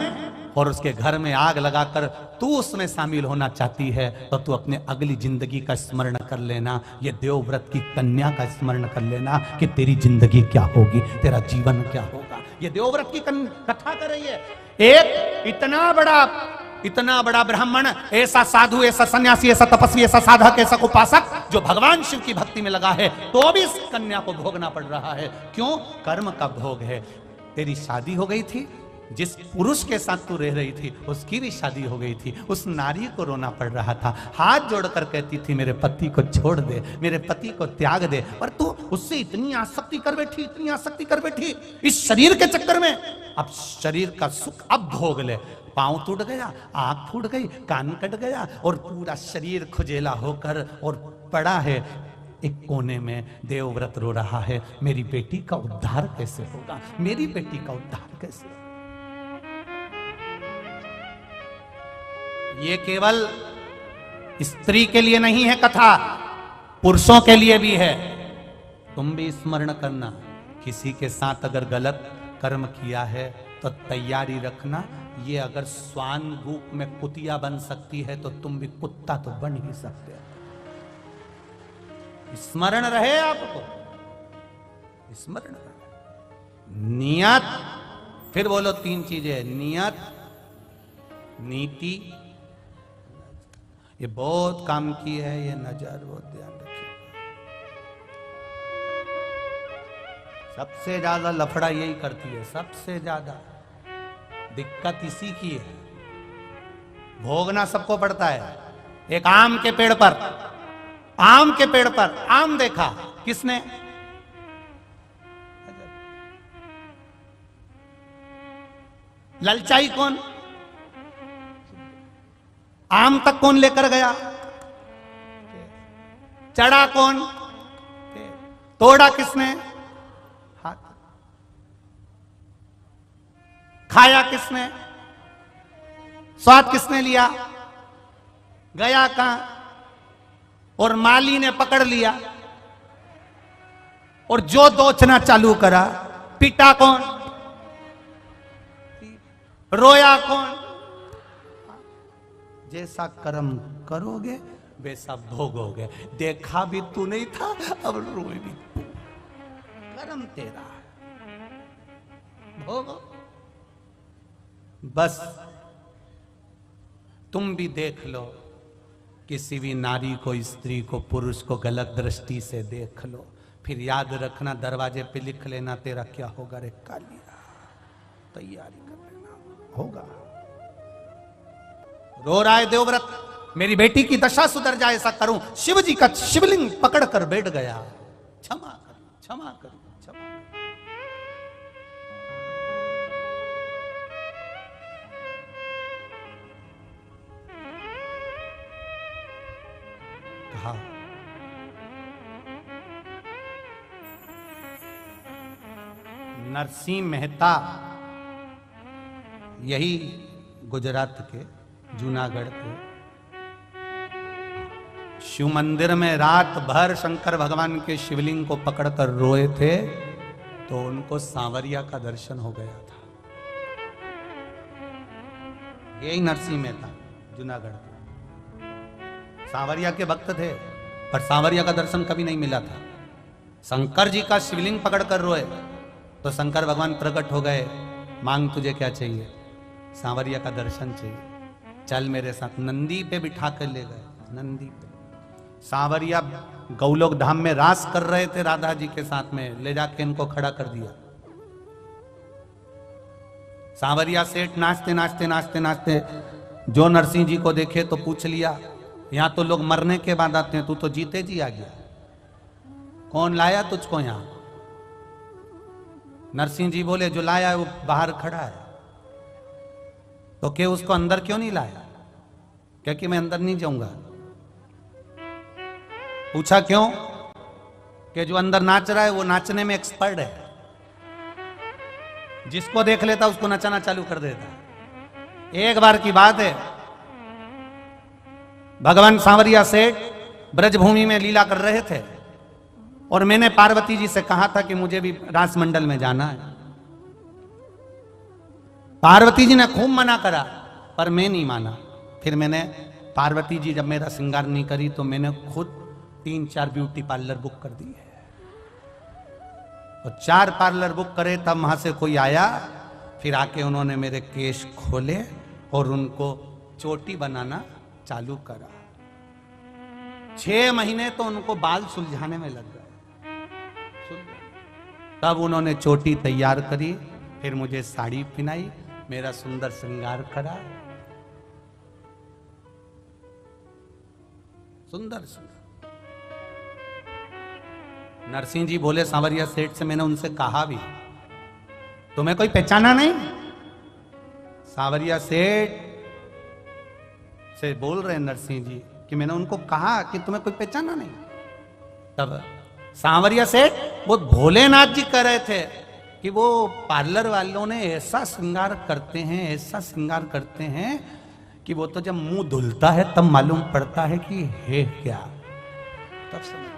और उसके घर में आग लगाकर तू उसमें शामिल होना चाहती है तो तू अपने अगली जिंदगी का स्मरण कर लेना, ये देवव्रत की कन्या का स्मरण कर लेना कि तेरी जिंदगी क्या होगी, तेरा जीवन क्या होगा। ये देवव्रत की कथा कर रही है। एक इतना बड़ा ब्राह्मण, ऐसा साधु, ऐसा सन्यासी, ऐसा तपस्वी, ऐसा साधक, ऐसा उपासक जो भगवान शिव की भक्ति में लगा है, तो भी इस कन्या को भोगना पड़ रहा है। क्यों? कर्म का भोग है। तेरी शादी हो गई थी, जिस पुरुष के साथ तू रह रही थी उसकी भी शादी हो गई थी, उस नारी को रोना पड़ रहा था, हाथ जोड़कर कहती थी मेरे पति को छोड़ दे, मेरे पति को त्याग दे, और तू उससे इतनी आसक्ति कर बैठी, इतनी आसक्ति कर बैठी इस शरीर के चक्कर में। अब शरीर का सुख अब भोग ले। पांव टूट गया, आंख फूट गई, कान कट गया और पूरा शरीर खुजेला होकर और पड़ा है एक कोने में। देवव्रत रो रहा है, मेरी बेटी का उद्धार कैसे होगा, मेरी बेटी का उद्धार कैसे होगा। ये केवल स्त्री के लिए नहीं है कथा, पुरुषों के लिए भी है। तुम भी स्मरण करना, किसी के साथ अगर गलत कर्म किया है तो तैयारी रखना, ये अगर स्वान रूप में कुतिया बन सकती है तो तुम भी कुत्ता तो बन ही सकते हो। स्मरण रहे आपको, स्मरण रहे। नियत, फिर बोलो 3 चीजें, नियत, नीति, ये बहुत काम की है, ये नजर बहुत ध्यान रखिए। सबसे ज्यादा लफड़ा यही करती है, सबसे ज्यादा दिक्कत इसी की है। भोगना सबको पड़ता है। एक आम के पेड़ पर आम देखा किसने? ललचाई कौन? आम तक कौन लेकर गया? चढ़ा कौन? तोड़ा किसने? हाथ। खाया किसने? स्वाद किसने लिया? गया कहां? और माली ने पकड़ लिया और जो दोचना चालू करा, पिटा कौन? रोया कौन? जैसा कर्म करोगे वैसा भोगोगे। देखा भी तू नहीं था, अब रोए भी तू। कर्म तेरा है, भोगो। बस तुम भी देख लो, किसी भी नारी को, स्त्री को, पुरुष को गलत दृष्टि से देख लो, फिर याद रखना, दरवाजे पे लिख लेना तेरा क्या होगा रे कालिया। तैयारी कर लेना, होगा। रो रहा है देवव्रत, मेरी बेटी की दशा सुधर जाए ऐसा करूं। शिव जी का शिवलिंग पकड़कर बैठ गया, क्षमा कर, क्षमा कर, क्षमा कर। कहा नरसिंह मेहता, यही गुजरात के जूनागढ़ के, शिव मंदिर में रात भर शंकर भगवान के शिवलिंग को पकड़कर रोए थे, तो उनको सांवरिया का दर्शन हो गया था। यही नरसिंह मेहता जूनागढ़ के सांवरिया के भक्त थे, पर सांवरिया का दर्शन कभी नहीं मिला था। शंकर जी का शिवलिंग पकड़कर रोए तो शंकर भगवान प्रकट हो गए, मांग तुझे क्या चाहिए? सांवरिया का दर्शन चाहिए, चल मेरे साथ। नंदी पे बिठा कर ले गए, नंदी पे। सांवरिया गौलोक धाम में रास कर रहे थे राधा जी के साथ में, ले जाके इनको खड़ा कर दिया। सांवरिया सेठ नाचते नाचते नाचते नाचते जो नरसिंह जी को देखे तो पूछ लिया, यहां तो लोग मरने के बाद आते हैं, तू तो जीते जी आ गया, कौन लाया तुझको यहां? नरसिंह जी बोले, जो लाया है वो बाहर खड़ा है। तो क्या उसको अंदर क्यों नहीं लाया? क्योंकि मैं अंदर नहीं जाऊंगा। पूछा क्यों? कि जो अंदर नाच रहा है वो नाचने में एक्सपर्ट है, जिसको देख लेता उसको नचाना चालू कर देता। एक बार की बात है, भगवान सांवरिया सेठ ब्रजभूमि में लीला कर रहे थे और मैंने पार्वती जी से कहा था कि मुझे भी रास मंडल में जाना है। पार्वती जी ने खूब मना करा, पर मैं नहीं माना। फिर मैंने, पार्वती जी जब मेरा श्रृंगार नहीं करी तो मैंने खुद 3-4 ब्यूटी पार्लर बुक कर दिए, और 4 पार्लर बुक करे। तब वहां से कोई आया, फिर आके उन्होंने मेरे केश खोले और उनको चोटी बनाना चालू करा। 6 महीने तो उनको बाल सुलझाने में लग गए। तब उन्होंने चोटी तैयार करी, फिर मुझे साड़ी पहनाई, मेरा सुंदर श्रृंगार करा, सुंदर सुंदर। नरसिंह जी बोले सांवरिया सेठ से, मैंने उनसे कहा भी, तुम्हें कोई पहचाना नहीं? सांवरिया सेठ से बोल रहे हैं नरसिंह जी कि मैंने उनको कहा कि तुम्हें कोई पहचाना नहीं। तब सांवरिया सेठ वो भोलेनाथ जी कह रहे थे कि वो पार्लर वालों ने ऐसा श्रृंगार करते हैं, ऐसा श्रृंगार करते हैं कि वो तो जब मुंह धुलता है तब मालूम पड़ता है कि है क्या। तब समझ,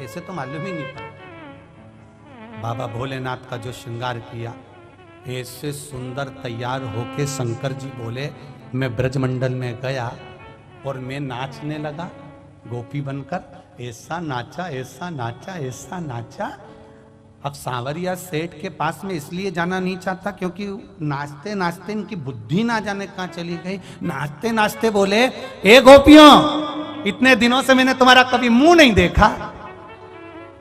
ऐसे तो मालूम ही नहीं पड़ता। बाबा भोलेनाथ का जो श्रृंगार किया, ऐसे सुंदर तैयार होके शंकर जी बोले, मैं ब्रजमंडल में गया और मैं नाचने लगा गोपी बनकर, ऐसा नाचा, ऐसा नाचा, ऐसा नाचा। अब सांवरिया सेठ के पास में इसलिए जाना नहीं चाहता क्योंकि नाचते नाचते इनकी बुद्धि ना जाने कहां चली गई। नाचते नाचते बोले, ए गोपियों, इतने दिनों से मैंने तुम्हारा कभी मुंह नहीं देखा,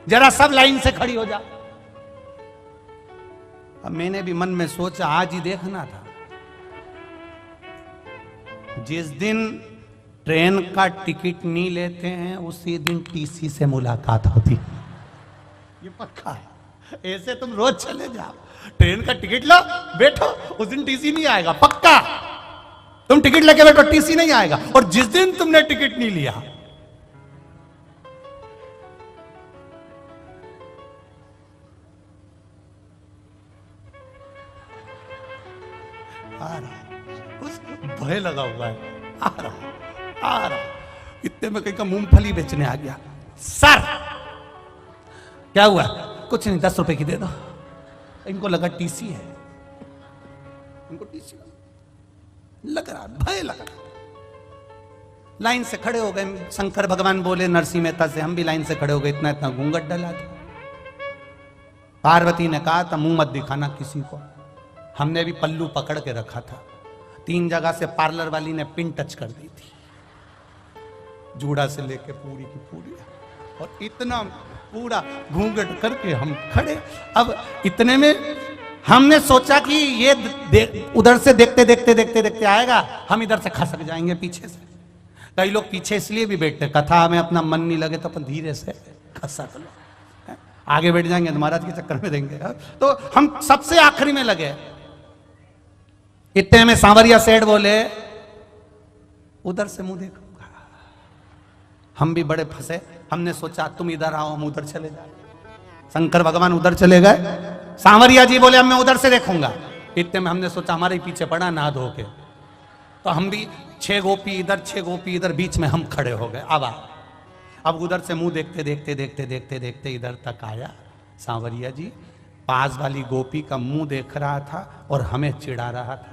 जरा सब लाइन से खड़ी हो जा। अब मैंने भी मन में सोचा आज ही देखना था। जिस दिन ट्रेन का टिकट नहीं लेते हैं उसी दिन टीसी से मुलाकात होती, ये पक्का है। ऐसे तुम रोज चले जाओ, ट्रेन का टिकट लो, बैठो, उस दिन टीसी नहीं आएगा, पक्का। तुम टिकट लेके बैठो, टीसी नहीं आएगा। और जिस दिन तुमने टिकट नहीं लिया, आ रहा, भय लगा हुआ है, आ रहा। इतने में कहीं का मूंगफली बेचने आ गया। सर क्या हुआ? कुछ नहीं, 10 रुपए की दे दो। इनको लगा टीसी है, इनको टीसी लग रहा, भय लगा। लाइन से खड़े हो गए। शंकर भगवान बोले नरसिंह मेहता से, हम भी लाइन से खड़े हो गए। इतना इतना घूंघट डला था। पार्वती ने कहा था मुंह मत दिखाना किसी को। हमने भी पल्लू पकड़ के रखा था। 3 जगह से पार्लर वाली ने पिन टच कर दी थी, जूड़ा से लेके पूरी की पूरी, और इतना पूरा घूंघट करके हम खड़े। अब इतने में हमने सोचा कि ये उधर से देखते देखते देखते देखते आएगा, हम इधर से खसक जाएंगे पीछे से। कई लोग पीछे इसलिए भी बैठते, कथा में अपना मन नहीं लगे तो अपन धीरे से खसक लो, आगे बैठ जाएंगे तो महाराज के चक्कर में देंगे। तो हम सबसे आखिरी में लगे। इतने में सांवरिया सेठ बोले, उधर से मुंह देखूंगा। हम भी बड़े फंसे। हमने सोचा तुम इधर आओ, हम उधर चले जाए। शंकर भगवान उधर चले गए। सांवरिया जी बोले अब मैं उधर से देखूंगा। इतने में हमने सोचा हमारे पीछे पड़ा नहा धो के, तो हम भी 6 गोपी इधर 6 गोपी इधर, बीच में हम खड़े हो गए। अब उधर से मुंह देखते देखते देखते देखते देखते इधर तक आया। सांवरिया जी पास वाली गोपी का मुंह देख रहा था और हमें चिढ़ा रहा था,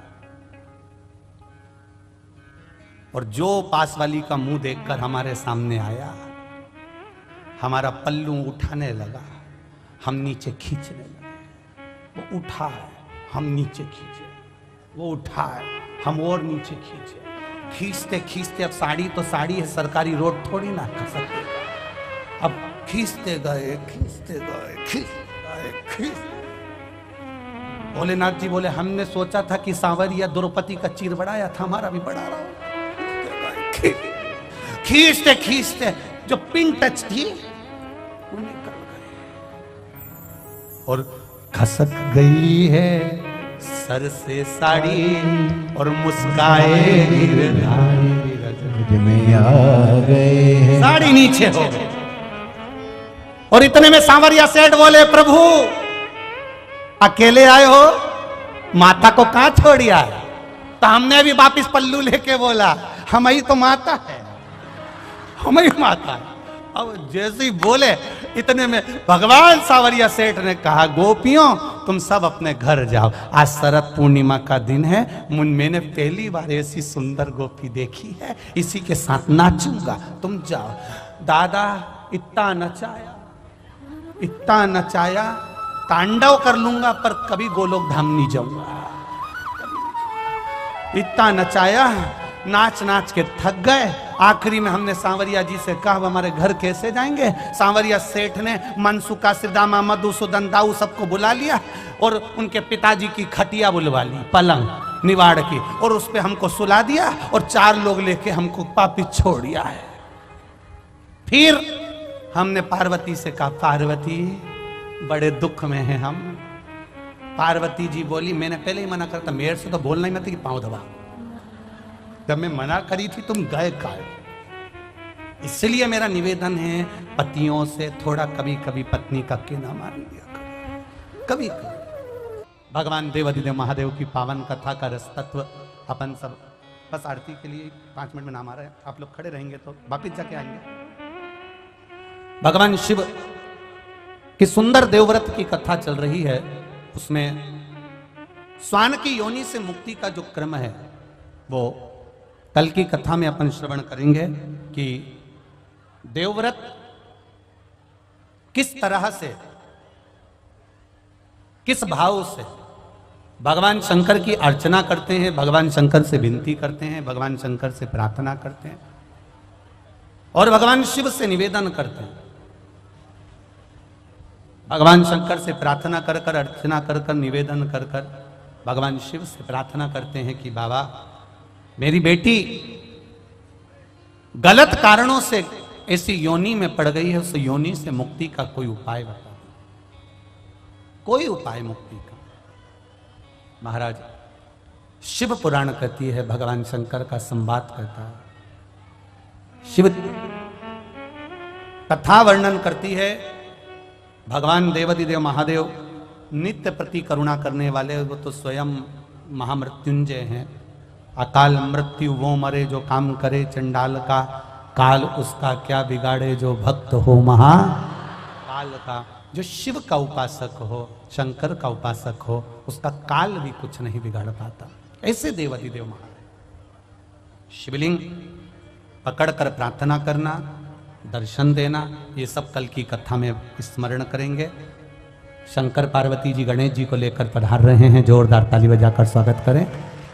और जो पास वाली का मुंह देखकर हमारे सामने आया, हमारा पल्लू उठाने लगा, हम नीचे खींचने लगे। वो उठा है, हम नीचे खींचे, वो उठा है, हम और नीचे खींचे। खींचते खींचते, अब साड़ी तो साड़ी है, सरकारी रोड थोड़ी ना कर सकते। अब खींचते गए खींचते गए खींचते गए। भोलेनाथ जी बोले हमने सोचा था कि सांवरिया द्रौपदी का चीर बढ़ाया था, हमारा भी बढ़ा रहा हो। खींचते खींचते जो पिन टच थी वो निकल गई और खसक गई है सर से साड़ी, और मुस्काए में आ गए, साड़ी नीचे हो गई। और इतने में सांवरिया सेठ बोले प्रभु अकेले आए हो, माता को कहां छोड़िया है? तो हमने भी वापिस पल्लू लेके बोला हम ही तो माता है, हम ही माता है। अब जैसे ही बोले इतने में भगवान सांवरिया सेठ ने कहा गोपियों तुम सब अपने घर जाओ। आज शरद पूर्णिमा का दिन है, मैंने पहली बार ऐसी सुंदर गोपी देखी है, इसी के साथ नाचूंगा, तुम जाओ। दादा इतना नचाया, इतना नचाया, तांडव कर लूंगा पर कभी गोलोक धाम नहीं जाऊंगा। इतना नचाया, नाच नाच के थक गए। आखिरी में हमने सांवरिया जी से कहा हमारे घर कैसे जाएंगे। सांवरिया सेठ ने मनसुखा, सिरदामा, मधुसूदन, दाऊ सबको बुला लिया और उनके पिताजी की खटिया बुलवा ली, पलंग निवाड़ की, और उस पे हमको सुला दिया और 4 लोग लेके हमको पापी छोड़ दिया है। फिर हमने पार्वती से कहा पार्वती बड़े दुख में हैं हम। पार्वती जी बोली मैंने पहले ही मना करता, मेरे से तो बोलना ही मत कि पांव दबा। जब मैं मना करी थी तुम गए काय। इसलिए मेरा निवेदन है पतियों से थोड़ा कभी कभी पत्नी का केना मान लिया करो, कभी कभी। भगवान देवाधिदेव महादेव की पावन कथा का रस तत्व अपन सब बस आरती के लिए 5 मिनट में नाम आ रहा है, आप लोग खड़े रहेंगे तो वापिस जाके आएंगे। भगवान शिव की सुंदर देवव्रत की कथा चल रही है, उसमें स्वान की योनि से मुक्ति का जो क्रम है वो कल की कथा में अपन श्रवण करेंगे कि देवव्रत किस तरह से, किस भाव से भगवान शंकर की अर्चना करते हैं, भगवान शंकर से विनती करते हैं, भगवान शंकर से प्रार्थना करते हैं और भगवान शिव से निवेदन करते हैं। भगवान शंकर से प्रार्थना कर कर, अर्चना कर कर, निवेदन कर कर भगवान शिव से प्रार्थना करते हैं कि बाबा मेरी बेटी गलत कारणों से ऐसी योनि में पड़ गई है, उस योनि से मुक्ति का कोई उपाय बता, कोई उपाय मुक्ति का। महाराज शिव पुराण कहती है, भगवान शंकर का संवाद कहता है, शिव कथा वर्णन करती है। भगवान देवाधिदेव महादेव नित्य प्रति करुणा करने वाले, वो तो स्वयं महामृत्युंजय हैं। अकाल मृत्यु वो मरे जो काम करे चंडाल का, काल उसका क्या बिगाड़े जो भक्त हो महाकाल का। जो शिव का उपासक हो, शंकर का उपासक हो, उसका काल भी कुछ नहीं बिगाड़ पाता। ऐसे देवाधिदेव महादेव। शिवलिंग पकड़ कर प्रार्थना करना, दर्शन देना, ये सब कल की कथा में स्मरण करेंगे। शंकर पार्वती जी गणेश जी को लेकर पधार रहे हैं, जोरदार ताली बजाकर स्वागत करें।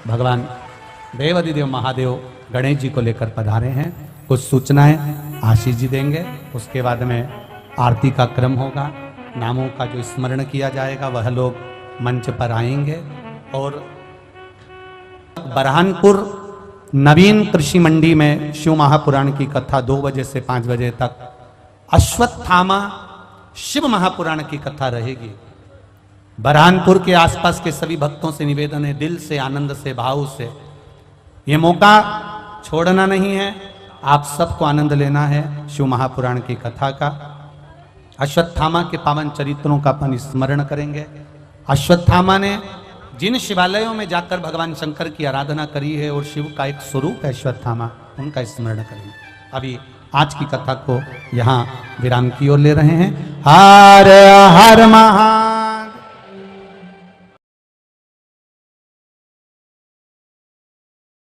भगवान देवाधिदेव महादेव गणेश जी को लेकर पधारे हैं। कुछ सूचनाएं आशीष जी देंगे, उसके बाद में आरती का क्रम होगा, नामों का जो स्मरण किया जाएगा वह लोग मंच पर आएंगे। और बरहानपुर नवीन कृषि मंडी में शिव महापुराण की कथा 2 बजे से 5 बजे तक, अश्वत्थामा शिव महापुराण की कथा रहेगी। बरहानपुर के आसपास के सभी भक्तों से निवेदन है, दिल से, आनंद से, भाव से ये मौका छोड़ना नहीं है, आप सबको आनंद लेना है शिव महापुराण की कथा का। अश्वत्थामा के पावन चरित्रों का अपन स्मरण करेंगे। अश्वत्थामा ने जिन शिवालयों में जाकर भगवान शंकर की आराधना करी है और शिव का एक स्वरूप है अश्वत्थामा, उनका स्मरण करेंगे। अभी आज की कथा को यहाँ विराम की ओर ले रहे हैं। हर हर महा